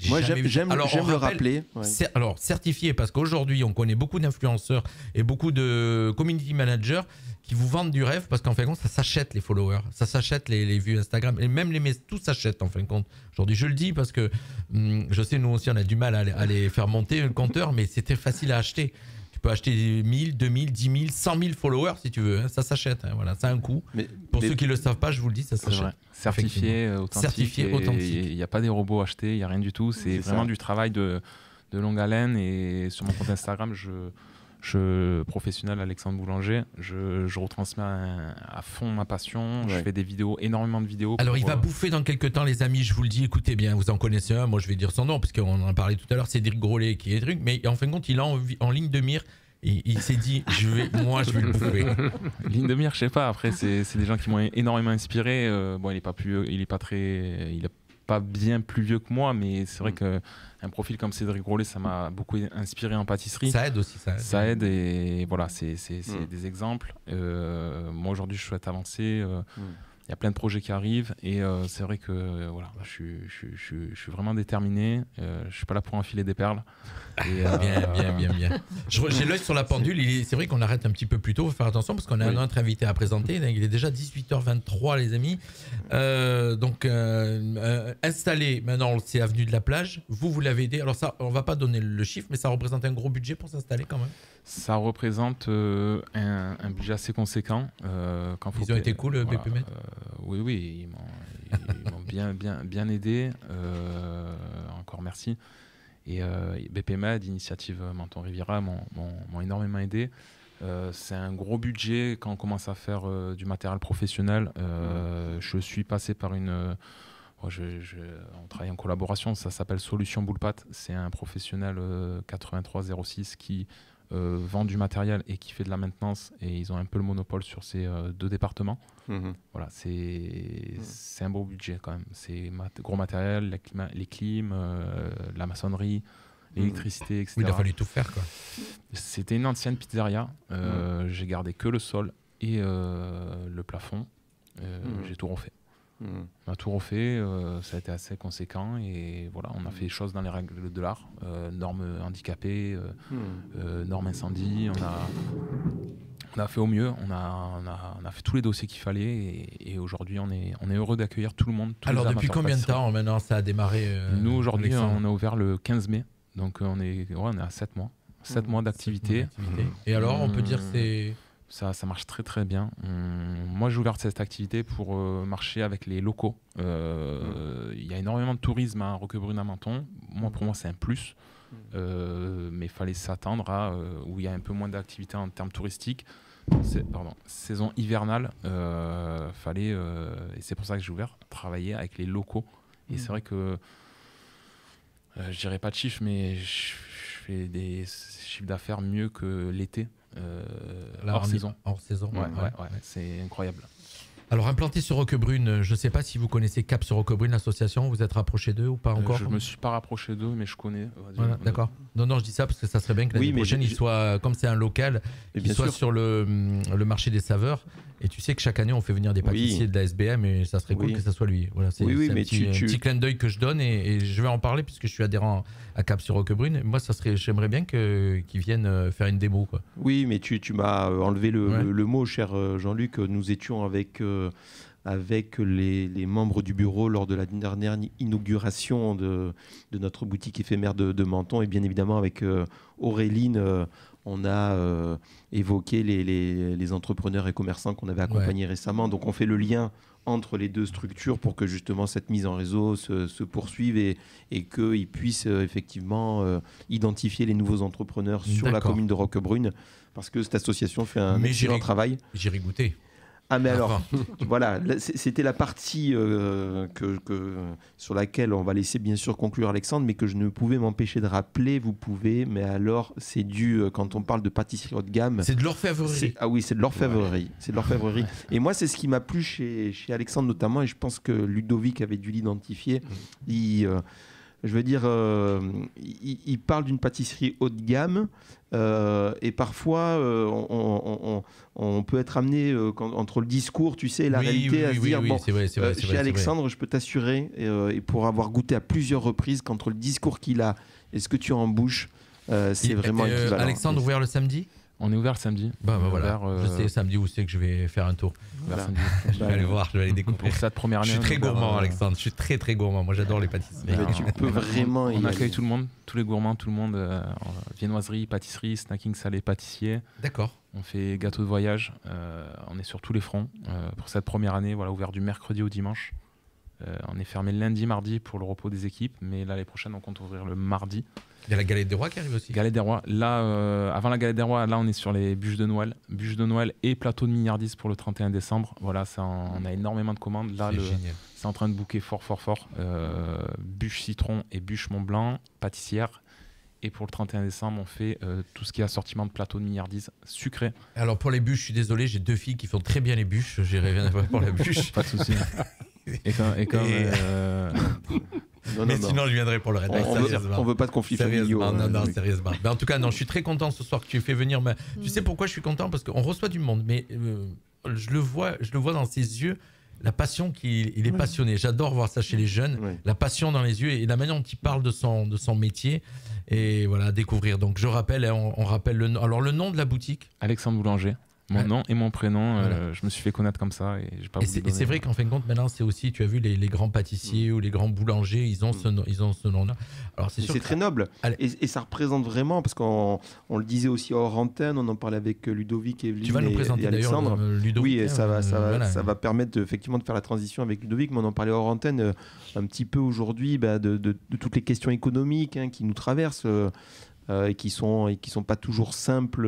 D: Moi, j'aime le rappeler. Ouais.
C: Alors, certifié, parce qu'aujourd'hui, on connaît beaucoup d'influenceurs et beaucoup de community managers qui vous vendent du rêve, parce qu'en fin de compte, ça s'achète les followers, ça s'achète les vues Instagram, et même tout s'achète en fin de compte. Aujourd'hui, je le dis parce que je sais, nous aussi, on a du mal à les faire monter le compteur, mais c'était facile à acheter. Tu peux acheter 1000, 2000, 10 000, 100 000 followers si tu veux. Hein. Ça s'achète. Hein. Voilà, ça a un coût. Pour ceux qui ne le savent pas, je vous le dis, ça s'achète.
F: Certifié, authentique. Il n'y a pas des robots achetés, il n'y a rien du tout. C'est vraiment du travail de longue haleine. Et sur mon compte Instagram, professionnel Alexandre Boulanger, je retransmets à fond ma passion. Je fais des vidéos, énormément de vidéos.
C: Alors, il va bouffer dans quelques temps, les amis. Je vous le dis, écoutez bien, vous en connaissez un. Moi, je vais dire son nom, parce qu'on en a parlé tout à l'heure. C'est Cédric Grolet qui est truc. Mais en fin de compte, il a en ligne de mire. Il s'est dit, je vais le bouffer.
F: Ligne de mire, je sais pas. Après, c'est des gens qui m'ont énormément inspiré. Bon, il est pas bien plus vieux que moi, mais c'est vrai qu'un profil comme Cédric Grolet, ça m'a beaucoup inspiré en pâtisserie.
C: Ça aide aussi,
F: ça aide et voilà, c'est des exemples. Moi, aujourd'hui, je souhaite avancer. Il y a plein de projets qui arrivent et c'est vrai que voilà, je suis vraiment déterminé. Je suis pas là pour enfiler des perles. Et,
C: bien. J'ai l'œil sur la pendule. C'est vrai qu'on arrête un petit peu plus tôt. Il faut faire attention parce qu'on a un autre invité à présenter. Il est déjà 18h23, les amis. Donc installé, maintenant c'est avenue de la Plage. Vous l'avez aidé. Alors ça, on va pas donner le chiffre, mais ça représente un gros budget pour s'installer quand même.
F: Ça représente un budget assez conséquent.
C: Ils ont été cool, voilà, BPM.
F: Oui, ils m'ont bien aidé. Encore merci. Et BPMed, Initiative Menton Riviera, m'ont énormément aidé. C'est un gros budget quand on commence à faire du matériel professionnel. Je suis passé par on travaille en collaboration, ça s'appelle Solution Boulpat. C'est un professionnel 8306 qui vend du matériel et qui fait de la maintenance, et ils ont un peu le monopole sur ces deux départements. Voilà, c'est un beau budget quand même. C'est gros matériel, les clims, la maçonnerie, l'électricité, etc.
C: Oui, il a fallu tout faire, quoi.
F: C'était une ancienne pizzeria. J'ai gardé que le sol et le plafond. J'ai tout refait. On a tout refait, ça a été assez conséquent et voilà, on a fait les choses dans les règles de l'art, normes handicapées, normes incendie, on a fait au mieux, on a fait tous les dossiers qu'il fallait et aujourd'hui on est heureux d'accueillir tout le monde.
C: Alors depuis combien de temps maintenant ça a démarré
F: Nous aujourd'hui on a ouvert le 15 mai, donc on est à 7 mois. 7 mois d'activité.
C: Et alors on peut dire que c'est...
F: Ça marche très très bien. Moi j'ai ouvert cette activité pour marcher avec les locaux. Il y a énormément de tourisme à Roquebrune à Menton. Pour moi c'est un plus. mais il fallait s'attendre à où il y a un peu moins d'activité en termes touristiques. Saison hivernale, fallait, et c'est pour ça que j'ai ouvert, travailler avec les locaux. Et c'est vrai que je dirais pas de chiffres, mais je fais des chiffres d'affaires mieux que l'été, hors saison.
C: Hors saison,
F: ouais, c'est incroyable.
C: Alors, implanté sur Roquebrune, je ne sais pas si vous connaissez Cap sur Roquebrune, l'association, vous êtes rapproché d'eux ou pas encore?
F: Je ne me suis pas rapproché d'eux, mais je connais.
C: Voilà, d'accord. Non, je dis ça parce que ça serait bien que l'année prochaine, il soit, comme c'est un local, qu'il soit sur le marché des saveurs. Et tu sais que chaque année, on fait venir des pâtissiers de la SBM et ça serait cool que ça soit lui. Voilà, c'est un petit clin d'œil que je donne et je vais en parler puisque je suis adhérent à Cap sur Roquebrune. Moi, j'aimerais bien qu'ils viennent faire une démo, quoi.
D: Oui, mais tu m'as enlevé le mot, cher Jean-Luc. Nous étions avec les membres du bureau lors de la dernière inauguration de notre boutique éphémère de Menton et bien évidemment avec Auréline. On a évoqué les entrepreneurs et commerçants qu'on avait accompagnés récemment. Donc on fait le lien entre les deux structures pour que justement cette mise en réseau se poursuive et qu'ils puissent effectivement identifier les nouveaux entrepreneurs sur la commune de Roquebrune parce que cette association fait un excellent travail.
C: J'irai goûter.
D: Ah mais alors, voilà, c'était la partie sur laquelle on va laisser bien sûr conclure Alexandre, mais que je ne pouvais m'empêcher de rappeler, vous pouvez, mais alors c'est quand on parle de pâtisserie haut de gamme...
C: C'est de l'orfèvrerie.
D: Ah oui, c'est de l'orfèvrerie. C'est de l'orfèvrerie. Ouais. Et moi, c'est ce qui m'a plu chez Alexandre notamment, et je pense que Ludovic avait dû l'identifier. Il parle d'une pâtisserie haut de gamme et parfois on peut être amené entre le discours, tu sais, et la réalité à se dire chez Alexandre, je peux t'assurer, et pour avoir goûté à plusieurs reprises, qu'entre le discours qu'il a et ce que tu as en bouche, c'est vraiment équivalent.
C: Alexandre, ouvert le samedi ?
F: On est ouvert le samedi.
C: Voilà. Je sais samedi où c'est que je vais faire un tour.
F: Voilà.
C: Je vais aller voir, je vais aller découvrir.
F: Pour cette première année,
C: je suis très gourmand, Alexandre. Je suis très très gourmand. Moi, j'adore les pâtisseries.
D: Tu peux vraiment.
F: On accueille tout le monde, tous les gourmands, tout le monde. Viennoiserie, pâtisserie, snacking salé, pâtissier.
C: D'accord.
F: On fait gâteau de voyage. On est sur tous les fronts. Pour cette première année, ouvert du mercredi au dimanche. On est fermé lundi, mardi pour le repos des équipes, mais l'année prochaine, on compte ouvrir le mardi.
C: Il y a la galette des rois qui arrive aussi.
F: Galette des rois. Là, avant la galette des rois, là, on est sur les bûches de Noël. Bûches de Noël et plateau de milliardistes pour le 31 décembre. Voilà, on a énormément de commandes. Là, c'est en train de booker fort. Bûche citron et bûche Mont Blanc, pâtissière. Et pour le 31 décembre, on fait tout ce qui est assortiment de plateau de milliardistes sucré.
C: Alors, pour les bûches, je suis désolé, j'ai 2 filles qui font très bien les bûches. J'irai bien pour la bûche.
F: Pas de souci.
C: Sinon, je viendrai pour le reste.
D: On veut pas de conflit familial.
C: Non, sérieusement. Mais en tout cas, non, je suis très content ce soir que tu aies fait venir. Tu sais pourquoi je suis content? Parce qu'on reçoit du monde, mais je le vois dans ses yeux, la passion qu'il est passionné. J'adore voir ça chez les jeunes, la passion dans les yeux et la manière dont il parle de son métier. Et voilà, à découvrir. Donc, je rappelle, on rappelle le nom de la boutique.
F: Alexandre Boulanger. Mon nom et mon prénom, je me suis fait connaître comme ça et j'ai pas voulu donner.
C: Et c'est vrai qu'en fin de compte, maintenant, c'est aussi, tu as vu, les grands pâtissiers ou les grands boulangers, ils ont ce nom-là. Alors, c'est
D: très noble. Et ça représente vraiment, parce qu'on le disait aussi hors antenne, on en parlait avec Ludovic et Evelyne.
C: Tu vas nous présenter
D: Alexandre.
C: Ludovic.
D: Oui, et ça va permettre effectivement de faire la transition avec Ludovic, mais on en parlait hors antenne un petit peu aujourd'hui de toutes les questions économiques qui nous traversent. Et qui sont pas toujours simples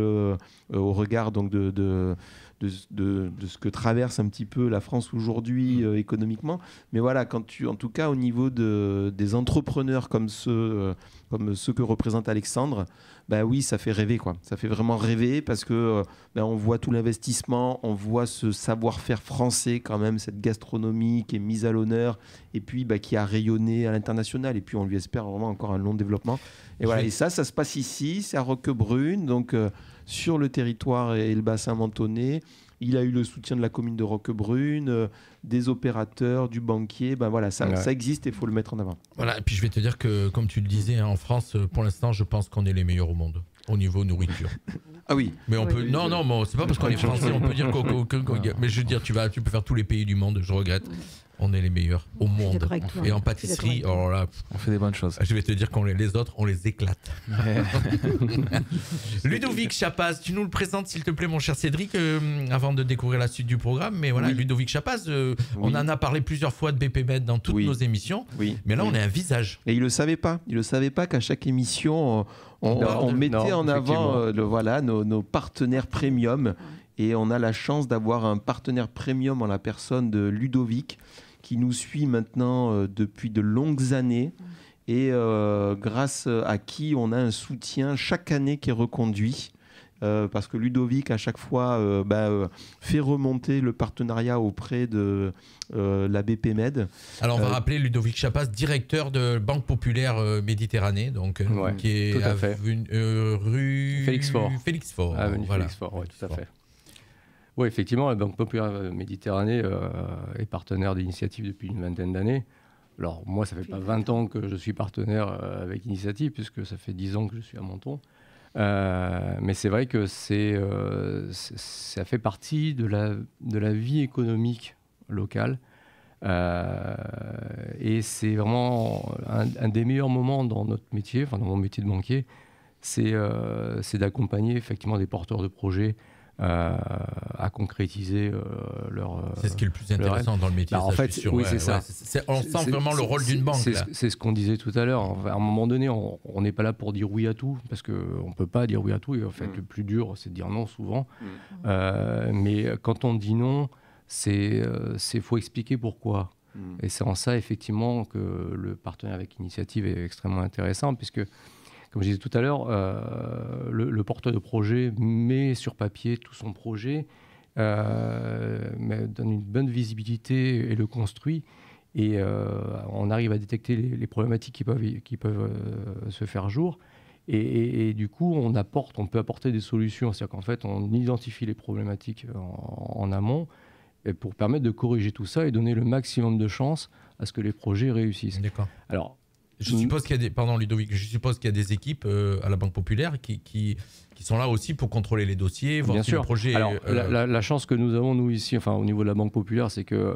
D: au regard donc de ce que traverse un petit peu la France aujourd'hui économiquement. Mais voilà, en tout cas au niveau des entrepreneurs comme ceux que représente Alexandre, oui, ça fait rêver, quoi. Ça fait vraiment rêver parce que on voit tout l'investissement, on voit ce savoir-faire français quand même, cette gastronomie qui est mise à l'honneur et puis qui a rayonné à l'international et puis on lui espère vraiment encore un long développement. Et voilà, et ça se passe ici, c'est à Roquebrune, donc sur le territoire et le bassin mentonais. Il a eu le soutien de la commune de Roquebrune, des opérateurs, du banquier. Ça existe et il faut le mettre en avant.
C: Voilà, et puis je vais te dire que, comme tu le disais, en France, pour l'instant, je pense qu'on est les meilleurs au monde au niveau nourriture.
D: Ah oui.
C: Mais on peut. Non, c'est pas parce qu'on est français, on peut dire mais je veux dire, tu peux faire tous les pays du monde, je regrette. On est les meilleurs au monde.
E: d'accord avec toi.
C: Et en pâtisserie, alors là,
F: On fait des bonnes choses.
C: je vais te dire les autres, on les éclate. Ludovic Chapaz, tu nous le présentes s'il te plaît, mon cher Cédric, avant de découvrir la suite du programme. Mais voilà, Ludovic Chapaz, on en a parlé plusieurs fois de BPMed dans toutes nos émissions. Mais là, on est un visage.
D: Et il le savait pas. Il le savait pas qu'à chaque émission, on mettait en avant nos partenaires premium. Et on a la chance d'avoir un partenaire premium en la personne de Ludovic, qui nous suit maintenant depuis de longues années et grâce à qui on a un soutien chaque année qui est reconduit. Parce que Ludovic, à chaque fois, fait remonter le partenariat auprès de la BPMed.
C: Alors, on va rappeler Ludovic Chapaz, directeur de Banque Populaire Méditerranée, donc, qui est rue
G: Félix Faure.
C: Félix Faure.
G: Félix Faure, oui, tout à fait. Oui, effectivement, la Banque Populaire Méditerranée est partenaire d'Initiative depuis une vingtaine d'années. Alors, moi, ça fait pas 20 ans que je suis partenaire avec Initiative, puisque ça fait 10 ans que je suis à Menton. Mais c'est vrai que ça fait partie de la vie économique locale. Et c'est vraiment un des meilleurs moments dans notre métier, enfin dans mon métier de banquier, c'est d'accompagner effectivement des porteurs de projets à concrétiser leur.
C: C'est ce qui est le plus intéressant dans le métier.
G: En fait,
C: sûr,
G: oui, c'est ça.
C: On sent vraiment le rôle d'une banque.
G: C'est ce qu'on disait tout à l'heure. À un moment donné, on n'est pas là pour dire oui à tout, parce qu'on ne peut pas dire oui à tout. Et en fait, le plus dur, c'est de dire non souvent. Mais quand on dit non, faut expliquer pourquoi. Et c'est en ça, effectivement, que le partenariat avec Initiative est extrêmement intéressant, puisque, comme je disais tout à l'heure, le porteur de projet met sur papier tout son projet, mais donne une bonne visibilité et le construit. Et on arrive à détecter les problématiques qui peuvent se faire jour. Et du coup, on peut apporter des solutions. C'est-à-dire qu'en fait, on identifie les problématiques en amont pour permettre de corriger tout ça et donner le maximum de chances à ce que les projets réussissent.
C: D'accord.
G: Alors,
C: je suppose qu'il y a des, pardon Ludovic, je suppose qu'il y a des équipes à la Banque Populaire qui sont là aussi pour contrôler les dossiers, voir si le projet.
G: Alors, la chance que nous avons nous ici, enfin au niveau de la Banque Populaire, c'est que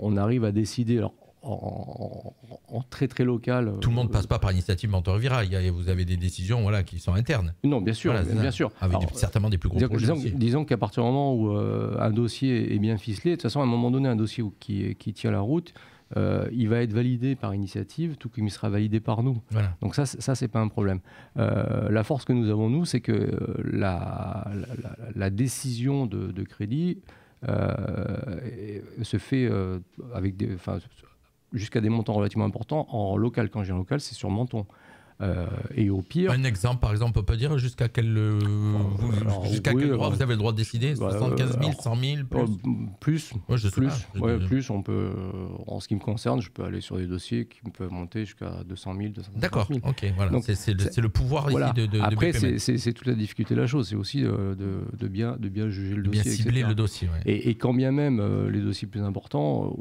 G: on arrive à décider. Alors, en très très local.
C: Tout le monde ne passe pas par Initiative Menton Riviera. Vous avez des décisions qui sont internes.
G: Non, bien sûr, bien sûr.
C: Avec certainement des plus gros projets.
G: Disons qu'à partir du moment où un dossier est bien ficelé, de toute façon, à un moment donné, un dossier qui tient la route, il va être validé par Initiative, tout comme il sera validé par nous. Voilà. Donc ça c'est pas un problème. La force que nous avons, nous, c'est que la décision de crédit se fait avec jusqu'à des montants relativement importants. En local, quand j'ai un local, c'est sur Menton. Et au pire...
C: Un exemple, par exemple, on peut dire jusqu'à quel endroit vous avez le droit de décider 75 000, 100 000
G: plus plus, on peut, en ce qui me concerne, je peux aller sur des dossiers qui peuvent monter jusqu'à 200 000, 250 000.
C: D'accord, ok, voilà. Donc, c'est le pouvoir ici de
G: Après,
C: BPMed.
G: c'est toute la difficulté de la chose, c'est aussi de bien juger le dossier.
C: Bien cibler le dossier, ouais.
G: Et quand bien même les dossiers plus importants,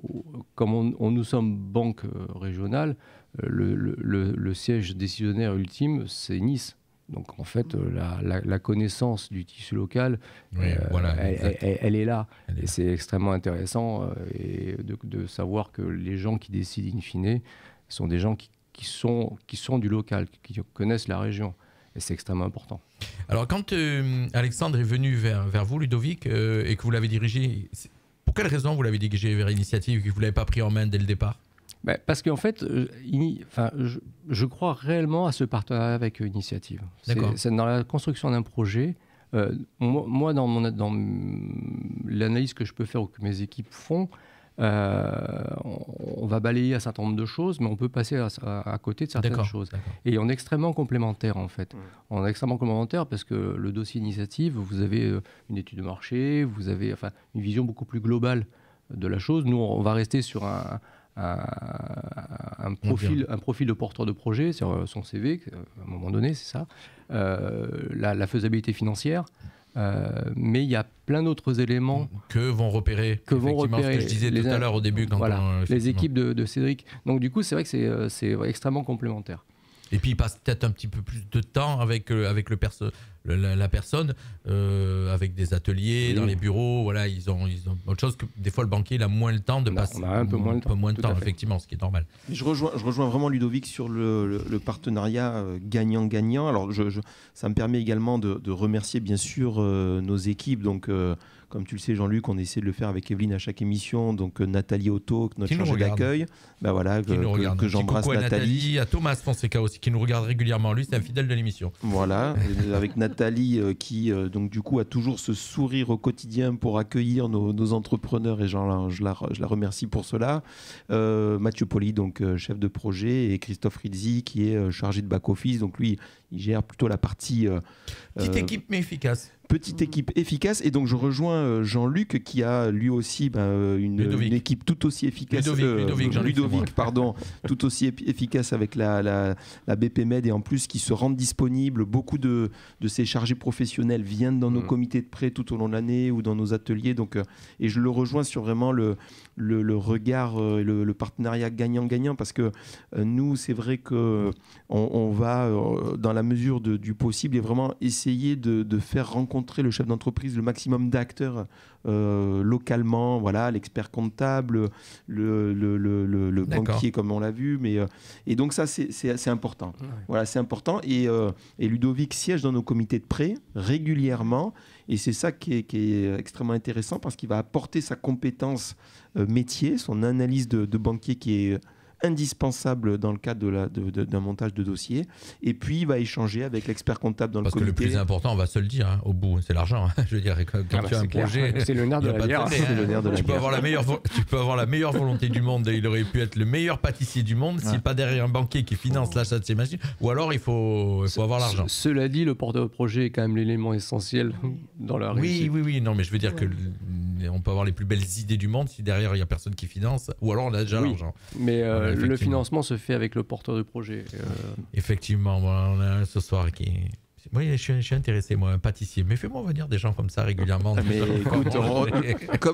G: comme nous sommes banque régionale, le siège décisionnaire ultime, c'est Nice. Donc en fait, la connaissance du tissu local, elle est là. Et c'est extrêmement intéressant de savoir que les gens qui décident in fine sont des gens qui sont du local, qui connaissent la région. Et c'est extrêmement important.
C: Alors quand Alexandre est venu vers vous, Ludovic, et que vous l'avez dirigé, pour quelle raison vous l'avez dirigé vers Initiative et que vous ne l'avez pas pris en main dès le départ ?
G: Parce qu'en fait, je crois réellement à ce partenariat avec Initiative. C'est dans la construction d'un projet. Moi, dans l'analyse que je peux faire ou que mes équipes font, on va balayer un certain nombre de choses, mais on peut passer à côté de certaines choses. Et on est extrêmement complémentaires, en fait. On est extrêmement complémentaires parce que le dossier Initiative, vous avez une étude de marché, vous avez une vision beaucoup plus globale de la chose. Nous, on va rester sur un profil de porteur de projet sur son CV, à un moment donné, c'est ça, la faisabilité financière, mais il y a plein d'autres éléments
C: que vont repérer ce que je disais tout à l'heure au début, quand
G: les équipes de Cédric. Donc du coup, c'est vrai que c'est extrêmement complémentaire.
C: Et puis ils passent peut-être un petit peu plus de temps avec la personne, avec des ateliers dans les bureaux. Voilà, ils ont autre chose que des fois le banquier il a moins le temps de passer.
G: On a un peu moins de temps,
C: effectivement, ce qui est normal.
D: Je rejoins vraiment Ludovic sur le partenariat gagnant-gagnant. Alors ça me permet également de remercier bien sûr nos équipes. Donc comme tu le sais Jean-Luc, on essaie de le faire avec Evelyne à chaque émission. Donc Nathalie Otto, notre chargée d'accueil. Voilà, que j'embrasse Nathalie.
C: À Thomas Fonseca aussi qui nous regarde régulièrement. Lui c'est un fidèle de l'émission.
D: Voilà, avec Nathalie qui donc du coup a toujours ce sourire au quotidien pour accueillir nos entrepreneurs et je la remercie pour cela. Mathieu Poli, donc chef de projet, et Christophe Rizzi qui est chargé de back-office. Donc lui, il gère plutôt la partie...
C: Petite équipe mais efficace.
D: Petite équipe efficace. Et donc je rejoin Jean-Luc qui a lui aussi une équipe tout aussi efficace. Ludovic, pardon, tout aussi efficace avec la BP Med, et en plus qui se rendent disponibles. Beaucoup de ces chargés professionnels viennent dans nos comités de prêt tout au long de l'année ou dans nos ateliers. Donc, et je le rejoins sur vraiment le regard, le partenariat gagnant-gagnant, parce que nous, c'est vrai qu'on va, dans la mesure du possible, et vraiment essayer de faire rencontrer le chef d'entreprise, le maximum d'acteurs localement, voilà, l'expert comptable, le banquier comme on l'a vu, et donc ça c'est important. Ouais. Voilà, c'est important, et Ludovic siège dans nos comités de prêt régulièrement, et c'est ça qui est extrêmement intéressant, parce qu'il va apporter sa compétence métier, son analyse de banquier qui est indispensable dans le cadre d'un montage de dossier, et puis il va échanger avec l'expert comptable dans le comité.
C: Parce que le plus important, on va se le dire, au bout, c'est l'argent. Je veux dire, quand tu as un projet,
G: c'est le nerf de la guerre.
C: Tu peux avoir la meilleure volonté du monde, et il aurait pu être le meilleur pâtissier du monde, si pas derrière un banquier qui finance l'achat de ses machines, ou alors il faut avoir l'argent.
G: Cela dit, le porteur de projet est quand même l'élément essentiel dans la réussite.
C: Oui, non, mais je veux dire que on peut avoir les plus belles idées du monde, si derrière il n'y a personne qui finance, ou alors on a déjà l'argent.
G: Mais le financement se fait avec le porteur de projet.
C: Effectivement, on a un ce soir qui... Oui, je suis intéressé, moi, un pâtissier. Mais fais-moi venir des gens comme ça régulièrement.
D: Mais écoute,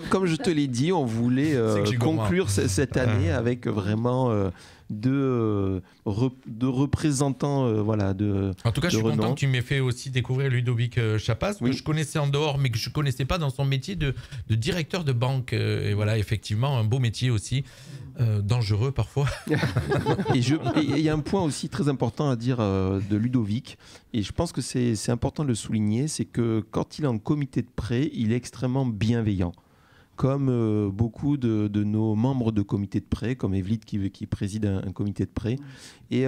D: comme je te l'ai dit, on voulait conclure cette année avec vraiment deux représentants
C: En tout cas, je suis content que tu m'aies fait aussi découvrir Ludovic Chapas, que je connaissais en dehors, mais que je ne connaissais pas dans son métier de directeur de banque. Et voilà, effectivement, un beau métier aussi. Dangereux parfois.
D: Et il y a un point aussi très important à dire de Ludovic, et je pense que c'est important de le souligner, c'est que quand il est en comité de prêt, il est extrêmement bienveillant. Comme beaucoup de nos membres de comité de prêt, comme Evelyne qui préside un comité de prêt. Et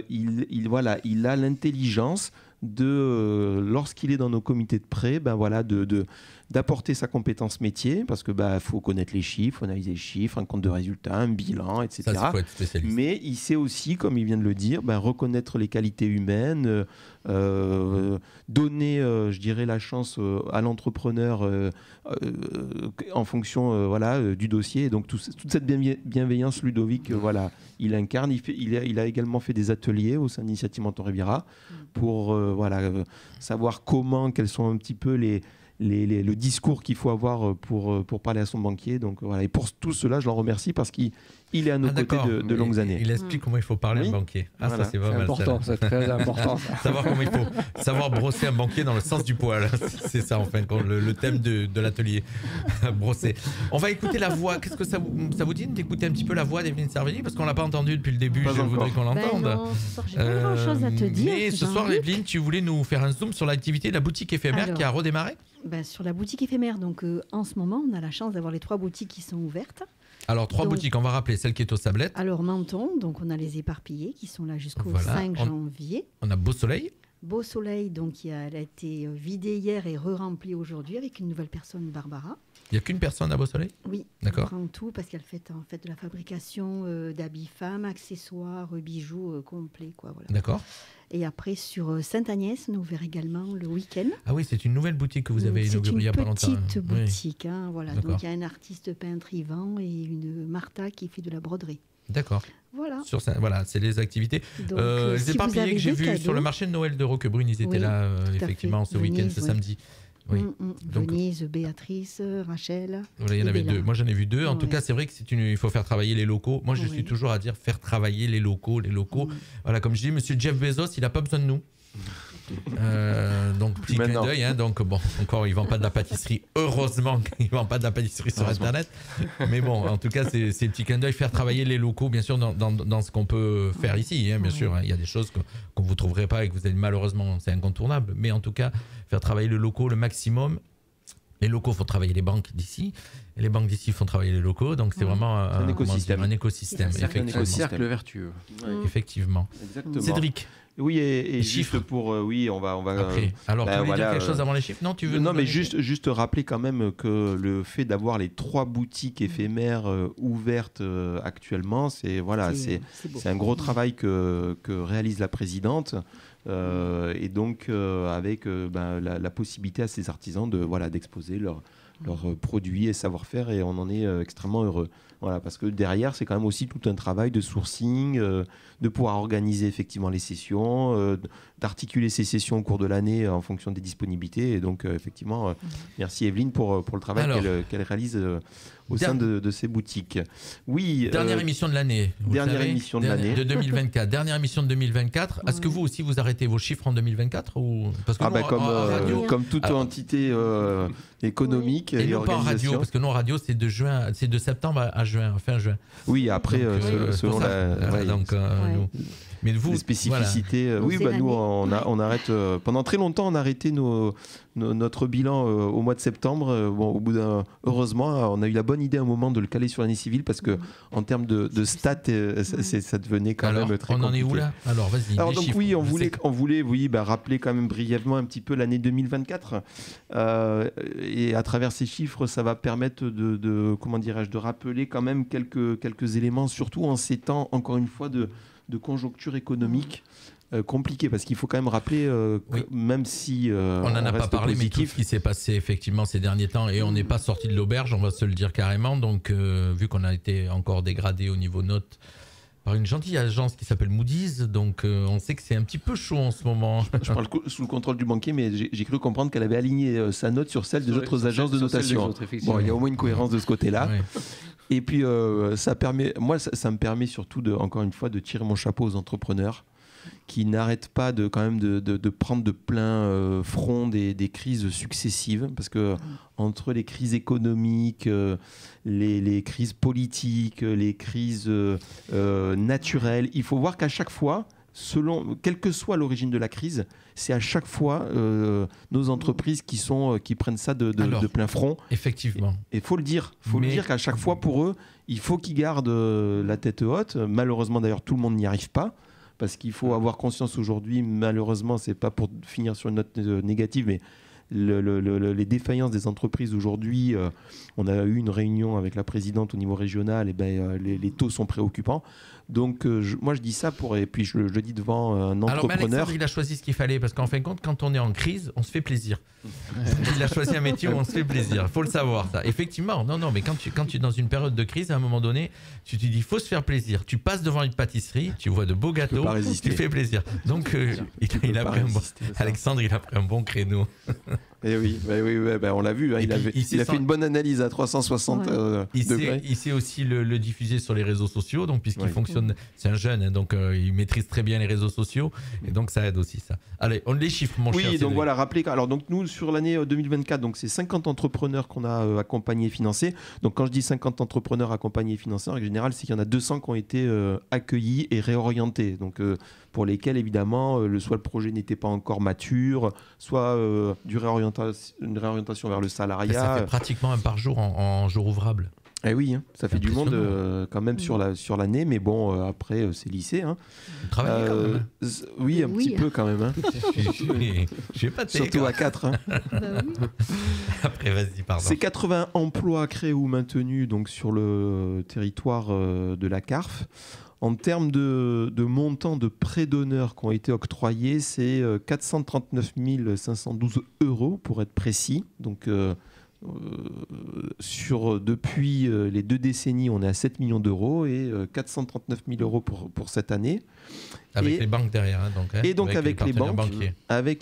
D: il a l'intelligence lorsqu'il est dans nos comités de prêt, d'apporter sa compétence métier, parce que faut connaître les chiffres, analyser les chiffres, un compte de résultat, un bilan, etc.
C: Ça, faut être spécialiste.
D: Mais il sait aussi, comme il vient de le dire, reconnaître les qualités humaines, donner, je dirais, la chance à l'entrepreneur en fonction du dossier. Et donc toute cette bienveillance, Ludovic, il incarne. Il a également fait des ateliers au sein d'Initiative Menton Riviera pour savoir quels sont un petit peu le discours qu'il faut avoir pour parler à son banquier. Donc, et pour tout cela, je l'en remercie parce qu'il est à nos côtés de longues années.
C: Il explique comment il faut parler à un banquier. Ça, c'est vraiment
G: important, c'est très important.
C: Savoir comment il faut savoir brosser un banquier dans le sens du poil. C'est ça, en fin de compte, le thème de l'atelier. Brosser. On va écouter la voix. Qu'est-ce que ça vous dit d'écouter un petit peu la voix d'Evelyne Cervelli? Parce qu'on ne l'a pas entendue depuis le début. Je voudrais qu'on l'entende.
E: Ce soir, j'ai pas grand-chose à te dire.
C: Mais ce soir, Evelyne, tu voulais nous faire un zoom sur l'activité de la boutique éphémère qui a redémarré?
E: Sur la boutique éphémère. Donc, en ce moment, on a la chance d'avoir les 3 boutiques qui sont ouvertes.
C: Alors, 3 boutiques, on va rappeler celle qui est aux Sablettes.
E: Alors, Menton, donc on a les éparpillés qui sont là jusqu'au 5 janvier.
C: On a Beau Soleil.
E: Beau Soleil, donc elle a été vidée hier et re-remplie aujourd'hui avec une nouvelle personne, Barbara.
C: Il n'y a qu'une personne à Beau Soleil?
E: Oui,
C: d'accord.
E: On prend tout parce qu'elle fait en fait de la fabrication d'habits femmes, accessoires, bijoux complets. Voilà.
C: D'accord.
E: Et après, sur Sainte-Agnès, on a ouvert également le week-end.
C: Ah oui, c'est une nouvelle boutique que vous avez inaugurée il n'y a pas longtemps.
E: C'est une petite boutique. Voilà. Donc, il y a un artiste peintre, Yvan, et une Martha qui fait de la broderie.
C: D'accord.
E: Voilà.
C: C'est les activités.
E: Donc,
C: les éparpillés que j'ai vus sur le marché de Noël de Roquebrune, ils étaient là, effectivement, ce week-end, ce samedi. Oui.
E: Donc, Venise, Béatrice, Rachel.
C: Voilà, il y en avait 2. Moi, j'en ai vu 2. En tout cas, c'est vrai que il faut faire travailler les locaux. Moi, je suis toujours à dire faire travailler les locaux. Voilà, comme je dis, monsieur Jeff Bezos, il n'a pas besoin de nous. Donc petit clin d'œil, hein, donc bon, encore il vend pas de la pâtisserie, heureusement qu'il vend pas de la pâtisserie sur internet, mais bon, en tout cas c'est le petit clin d'œil, faire travailler les locaux bien sûr dans ce qu'on peut faire ici, hein, bien sûr, hein, il y a des choses qu'on vous trouverez pas et que vous allez malheureusement, c'est incontournable, mais en tout cas faire travailler le locaux le maximum. Les locaux font travailler les banques d'ici, et les banques d'ici font travailler les locaux, donc c'est vraiment un écosystème.
G: Un cercle vertueux.
C: Effectivement.
D: Exactement.
C: Cédric.
D: Oui, et juste pour on va
C: après. Alors tu voulais dire quelque chose avant les chiffres? Non, tu veux?
D: Non, mais juste rappeler quand même que le fait d'avoir les 3 boutiques éphémères ouvertes actuellement, c'est un gros travail que réalise la présidente. Et donc avec la possibilité à ces artisans d'exposer leurs produits et savoir-faire, et on en est extrêmement heureux. Voilà, parce que derrière, c'est quand même aussi tout un travail de sourcing, de pouvoir organiser effectivement les sessions, d'articuler ces sessions au cours de l'année en fonction des disponibilités. Et donc, effectivement, merci Evelyne pour le travail qu'elle réalise au sein de ces boutiques. Oui.
C: Dernière émission de l'année.
D: Émission de l'année.
C: De 2024. Dernière émission de 2024. Est-ce que vous aussi, vous arrêtez vos chiffres en 2024 ou... Parce que
D: comme toute entité économique et
C: non pas en radio, parce que nous en radio c'est de septembre à juin, fin juin.
D: Oui, après selon nous.
C: Mais vous,
D: les spécificités. Voilà. Nous on arrête pendant très longtemps, on a arrêté notre bilan au mois de septembre. Au bout heureusement, on a eu la bonne idée à un moment de le caler sur l'année civile, parce que en termes de stats, ça devenait quand même très compliqué.
C: On en est où là? Alors vas-y.
D: Alors donc chiffres, on voulait rappeler quand même brièvement un petit peu l'année 2024, et à travers ces chiffres, ça va permettre de rappeler quand même quelques éléments, surtout en ces temps, encore une fois, de conjoncture économique compliquée, parce qu'il faut quand même rappeler même si
C: on n'en a pas parlé, mais tout ce qui s'est passé effectivement ces derniers temps, et on n'est pas sorti de l'auberge, on va se le dire carrément. Donc vu qu'on a été encore dégradé au niveau notes par une gentille agence qui s'appelle Moody's, donc on sait que c'est un petit peu chaud en ce moment.
D: Je parle sous le contrôle du banquier, mais j'ai cru comprendre qu'elle avait aligné sa note sur celle des autres agences de notation. Il y a au moins une cohérence de ce côté-là. Ouais. Et puis ça me permet surtout encore une fois de tirer mon chapeau aux entrepreneurs qui n'arrêtent pas de prendre de plein front des crises successives, parce que entre les crises économiques, les crises politiques, les crises naturelles, il faut voir qu'à chaque fois, quelle que soit l'origine de la crise, c'est à chaque fois nos entreprises qui prennent ça de plein front.
C: Effectivement.
D: Et il faut le dire. Le dire qu'à chaque fois, pour eux, il faut qu'ils gardent la tête haute. Malheureusement, d'ailleurs, tout le monde n'y arrive pas. Parce qu'il faut avoir conscience aujourd'hui, malheureusement, c'est pas pour finir sur une note négative, mais les défaillances des entreprises aujourd'hui, on a eu une réunion avec la présidente au niveau régional, et les taux sont préoccupants. Donc moi je dis ça et puis je le dis devant un entrepreneur.
C: Alors Alexandre, il a choisi ce qu'il fallait, parce qu'en fin de compte, quand on est en crise, on se fait plaisir. Il a choisi un métier où on se fait plaisir, il faut le savoir ça. Effectivement, non, mais quand tu es dans une période de crise, à un moment donné, tu te dis il faut se faire plaisir. Tu passes devant une pâtisserie, tu vois de beaux gâteaux, tu fais plaisir. Donc il a pris Alexandre, il a pris un bon créneau.
D: Et oui, on l'a vu, hein, il a fait une bonne analyse à 360 degrés.
C: Il sait aussi le diffuser sur les réseaux sociaux, donc puisqu'il fonctionne, c'est un jeune, hein, donc il maîtrise très bien les réseaux sociaux, et donc ça aide aussi ça. Allez, on les chiffre, mon cher.
D: Oui, donc voilà, rappelez. Alors donc nous sur l'année 2024, donc c'est 50 entrepreneurs qu'on a accompagnés et financés. Donc quand je dis 50 entrepreneurs accompagnés et financés, en général, c'est qu'il y en a 200 qui ont été accueillis et réorientés. Donc pour lesquels évidemment soit le projet n'était pas encore mature, soit une réorientation vers le salariat.
C: Ça fait pratiquement un par jour en jour ouvrable.
D: Eh oui, hein, ça fait du monde quand même sur l'année, mais bon, après, c'est lycée. Hein.
C: Vous travaillez quand même.
D: Oui, un petit peu quand même. Hein.
C: Je vais pas
D: surtout à 4. Hein.
C: Après, vas-y, pardon.
D: C'est 80 emplois créés ou maintenus donc, sur le territoire de la CARF. En termes de montant de prêts d'honneur qui ont été octroyés, c'est 439 512 € pour être précis. Donc depuis les 2 décennies, on est à 7 millions d'euros et 439 000 euros pour cette année.
C: Avec les banques derrière.
D: Et donc avec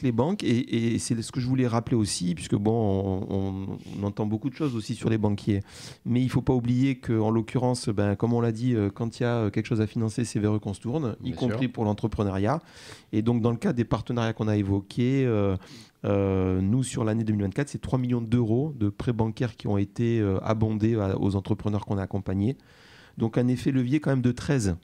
D: les banques, et c'est ce que je voulais rappeler aussi, puisque on entend beaucoup de choses aussi sur les banquiers. Mais il ne faut pas oublier qu'en l'occurrence, comme on l'a dit, quand il y a quelque chose à financer, c'est vers eux qu'on se tourne, y compris pour l'entrepreneuriat. Et donc dans le cas des partenariats qu'on a évoqués, nous, sur l'année 2024, c'est 3 millions d'euros de prêts bancaires qui ont été abondés aux entrepreneurs qu'on a accompagnés. Donc un effet levier quand même de 13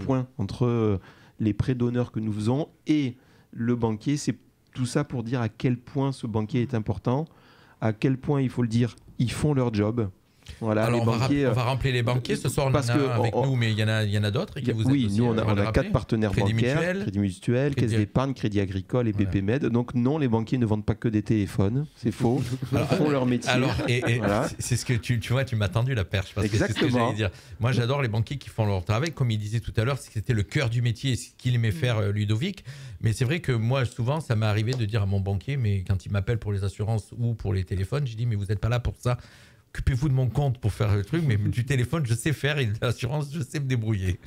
D: points entre les prêts d'honneur que nous faisons et le banquier. C'est tout ça pour dire à quel point ce banquier est important, à quel point, il faut le dire, ils font leur job. Voilà,
C: alors
D: les banquiers,
C: on va rappeler les banquiers ce soir, on en a avec nous, mais il y en a d'autres.
D: Oui, nous on a 4 partenaires bancaires, Crédit Mutuel, Caisse d'épargne, Crédit Agricole et BP Med. Donc non, les banquiers ne vendent pas que des téléphones, c'est faux. Ils font leur métier.
C: Alors, voilà. C'est ce que tu vois, tu m'as tendu la perche. Parce
D: exactement.
C: Que c'est ce que j'allais dire. Moi j'adore les banquiers qui font leur travail, comme il disait tout à l'heure, c'était le cœur du métier, ce qu'il aimait faire Ludovic. Mais c'est vrai que moi souvent ça m'est arrivé de dire à mon banquier, mais quand il m'appelle pour les assurances ou pour les téléphones, je dis mais vous n'êtes pas là pour ça. Occupez-vous de mon compte pour faire le truc, mais du téléphone, je sais faire et de l'assurance, je sais me débrouiller.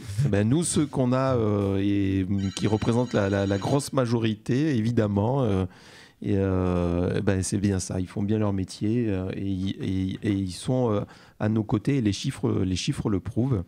D: Nous, ceux qu'on a et qui représentent la grosse majorité, évidemment, c'est bien ça. Ils font bien leur métier et ils sont à nos côtés et les chiffres le prouvent.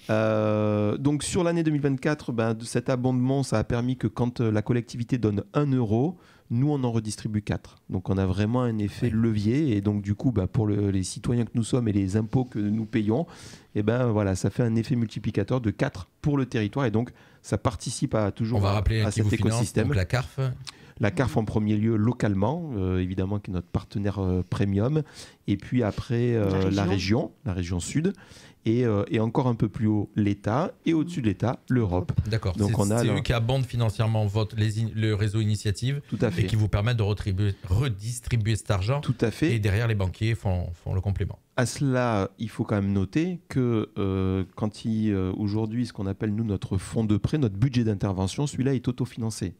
D: Donc sur l'année 2024, cet abondement, ça a permis que quand la collectivité donne 1 euro, nous, on en redistribue 4. Donc, on a vraiment un effet de levier. Et donc, du coup, pour les citoyens que nous sommes et les impôts que nous payons, voilà, ça fait un effet multiplicateur de 4 pour le territoire. Et donc, ça participe toujours à cet écosystème.
C: Donc, la CARF.
D: La CARF en premier lieu localement, évidemment, qui est notre partenaire premium. Et puis après, la région sud. Et encore un peu plus haut, l'État, et au-dessus de l'État, l'Europe.
C: D'accord, donc c'est eux qui abondent financièrement le réseau Initiative.
D: Tout à fait.
C: Et qui vous permettent de redistribuer cet argent.
D: Tout à fait.
C: Et derrière, les banquiers font le complément.
D: À cela, il faut quand même noter que quand aujourd'hui, ce qu'on appelle nous notre fonds de prêt, notre budget d'intervention, celui-là est autofinancé.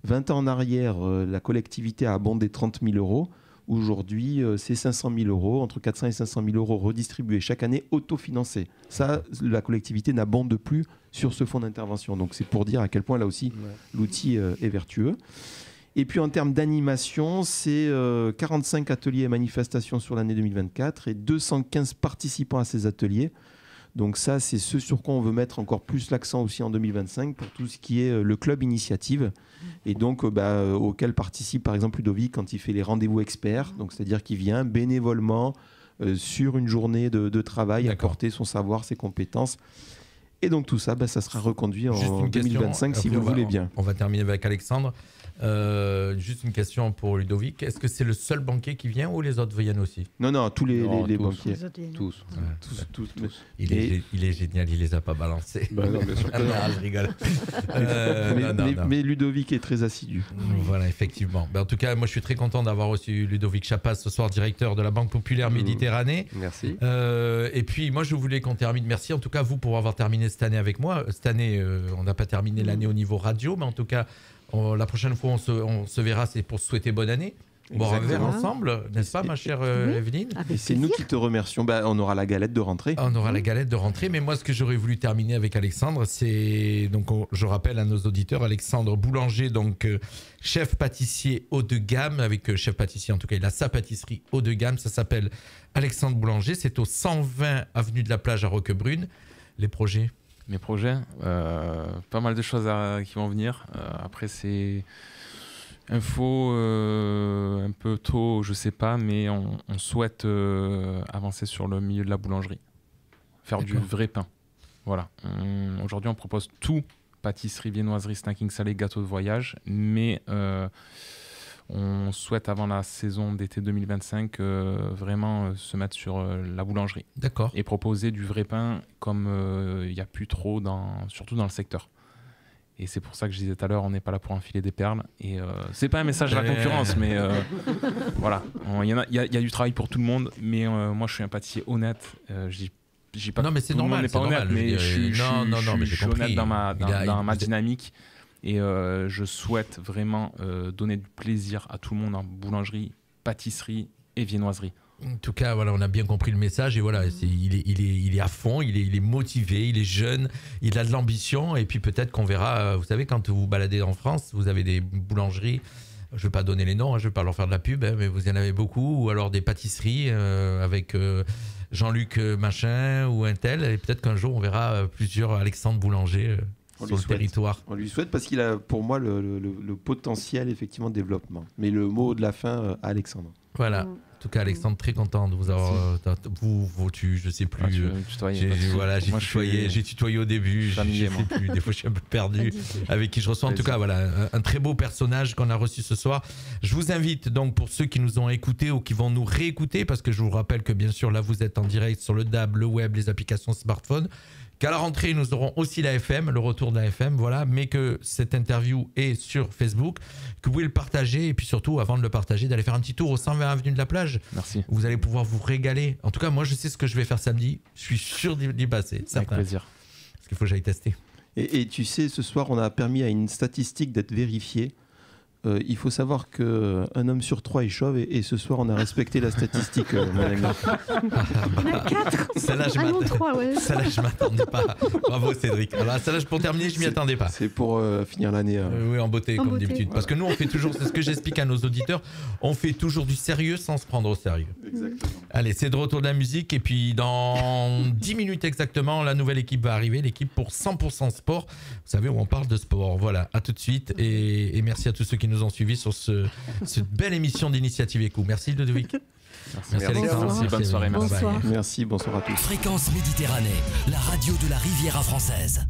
D: 20 ans en arrière, la collectivité a abondé 30 000 euros. Aujourd'hui, c'est 500 000 euros, entre 400 et 500 000 euros redistribués chaque année, autofinancés. Ça, la collectivité n'abonde plus sur ce fonds d'intervention. Donc, c'est pour dire à quel point, là aussi, l'outil est vertueux. Et puis, en termes d'animation, c'est 45 ateliers et manifestations sur l'année 2024 et 215 participants à ces ateliers. Donc ça, c'est ce sur quoi on veut mettre encore plus l'accent aussi en 2025 pour tout ce qui est le club initiative et donc auquel participe par exemple Ludovic quand il fait les rendez-vous experts, donc c'est-à-dire qu'il vient bénévolement sur une journée de travail apporter son savoir, ses compétences. Et donc tout ça, ça sera reconduit en 2025 si vous voulez bien.
C: On va terminer avec Alexandre. Juste une question pour Ludovic. Est-ce que c'est le seul banquier qui vient ou les autres viennent aussi ?
D: Non, tous les banquiers.
G: Tous.
C: Il est génial, il les a pas balancés.
D: Non, bien sûr que non.
C: Je rigole.
D: Mais Ludovic est très assidu.
C: Voilà, effectivement. En tout cas, moi je suis très content d'avoir reçu Ludovic Chapas ce soir, directeur de la Banque Populaire Méditerranée.
G: Merci.
C: Et puis moi je voulais qu'on termine. Merci en tout cas vous pour avoir terminé cette année avec moi. Cette année, on n'a pas terminé l'année au niveau radio, mais en tout cas, la prochaine fois on se verra, c'est pour se souhaiter bonne année. Boire un verre ensemble, n'est-ce pas, ma chère Evelyne ?
D: Et c'est nous qui te remercions. On aura la galette de rentrée.
C: On aura la galette de rentrée. Mais moi, ce que j'aurais voulu terminer avec Alexandre, c'est donc je rappelle à nos auditeurs, Alexandre Boulanger, donc chef pâtissier haut de gamme, avec chef pâtissier en tout cas, il a sa pâtisserie haut de gamme. Ça s'appelle Alexandre Boulanger. C'est au 120 avenue de la Plage à Roquebrune. Les projets ?
F: Mes projets, pas mal de choses qui vont venir. Après, c'est info un peu tôt, je sais pas, mais on souhaite avancer sur le milieu de la boulangerie, faire du vrai pain. Voilà. Aujourd'hui, on propose tout, pâtisserie, viennoiserie, snacking salé, gâteau de voyage, mais on souhaite avant la saison d'été 2025 vraiment se mettre sur la boulangerie.
C: D'accord.
F: Et proposer du vrai pain comme il n'y a plus trop, surtout dans le secteur. Et c'est pour ça que je disais tout à l'heure, on n'est pas là pour enfiler des perles. Et c'est pas un message à la concurrence, mais voilà. Il y a du travail pour tout le monde, mais moi je suis un pâtissier honnête. J'ai pas
C: non, mais c'est normal.
F: N'est pas honnête, mais je suis honnête dans ma dynamique. Et je souhaite vraiment donner du plaisir à tout le monde en boulangerie, pâtisserie et viennoiserie.
C: En tout cas, voilà, on a bien compris le message et voilà, il est à fond, il est motivé, il est jeune, il a de l'ambition et puis peut-être qu'on verra, vous savez, quand vous vous baladez en France, vous avez des boulangeries, je ne vais pas donner les noms, je ne vais pas leur faire de la pub, mais vous y en avez beaucoup, ou alors des pâtisseries avec Jean-Luc machin ou un tel, et peut-être qu'un jour on verra plusieurs Alexandre Boulanger sur le territoire.
D: On lui souhaite parce qu'il a pour moi le potentiel effectivement de développement. Mais le mot de la fin, Alexandre.
C: Voilà. En tout cas, Alexandre, très content de vous avoir. Je sais plus. J'ai tutoyé au début. Je sais plus. Des fois, je suis un peu perdu. Avec qui je reçois. En tout cas, voilà, un très beau personnage qu'on a reçu ce soir. Je vous invite donc pour ceux qui nous ont écoutés ou qui vont nous réécouter, parce que je vous rappelle que bien sûr, là, vous êtes en direct sur le DAB, le web, les applications smartphone. Qu'à la rentrée, nous aurons aussi la FM, le retour de la FM, voilà, mais que cette interview est sur Facebook, que vous pouvez le partager et puis surtout, avant de le partager, d'aller faire un petit tour au 120 avenue de la Plage.
F: Merci.
C: Vous allez pouvoir vous régaler. En tout cas, moi, je sais ce que je vais faire samedi. Je suis sûr d'y passer.
F: Avec plaisir.
C: Parce qu'il faut que j'aille tester.
D: Et tu sais, ce soir, on a permis à une statistique d'être vérifiée. Il faut savoir qu'un homme sur 3 est chauve et ce soir on a respecté la statistique.
E: On a 4.
C: Celle-là, je m'attendais pas. Bravo Cédric. Alors celle-là, pour terminer, je m'y attendais pas.
D: C'est pour finir l'année.
C: Oui, en beauté, comme d'habitude. Voilà. Parce que nous, on fait toujours, c'est ce que j'explique à nos auditeurs, on fait toujours du sérieux sans se prendre au sérieux.
D: Exactement.
C: Allez, c'est de retour de la musique et puis dans 10 minutes exactement, la nouvelle équipe va arriver, l'équipe pour 100% sport. Vous savez où on parle de sport. Voilà, à tout de suite et merci à tous ceux qui nous ont suivis sur cette belle émission d'Initiative Éco. Merci Ludovic.
F: Merci Alexandre. Merci, bonne soirée.
D: Merci, bonsoir à tous.
B: Fréquence Méditerranée, la radio de la Riviera française.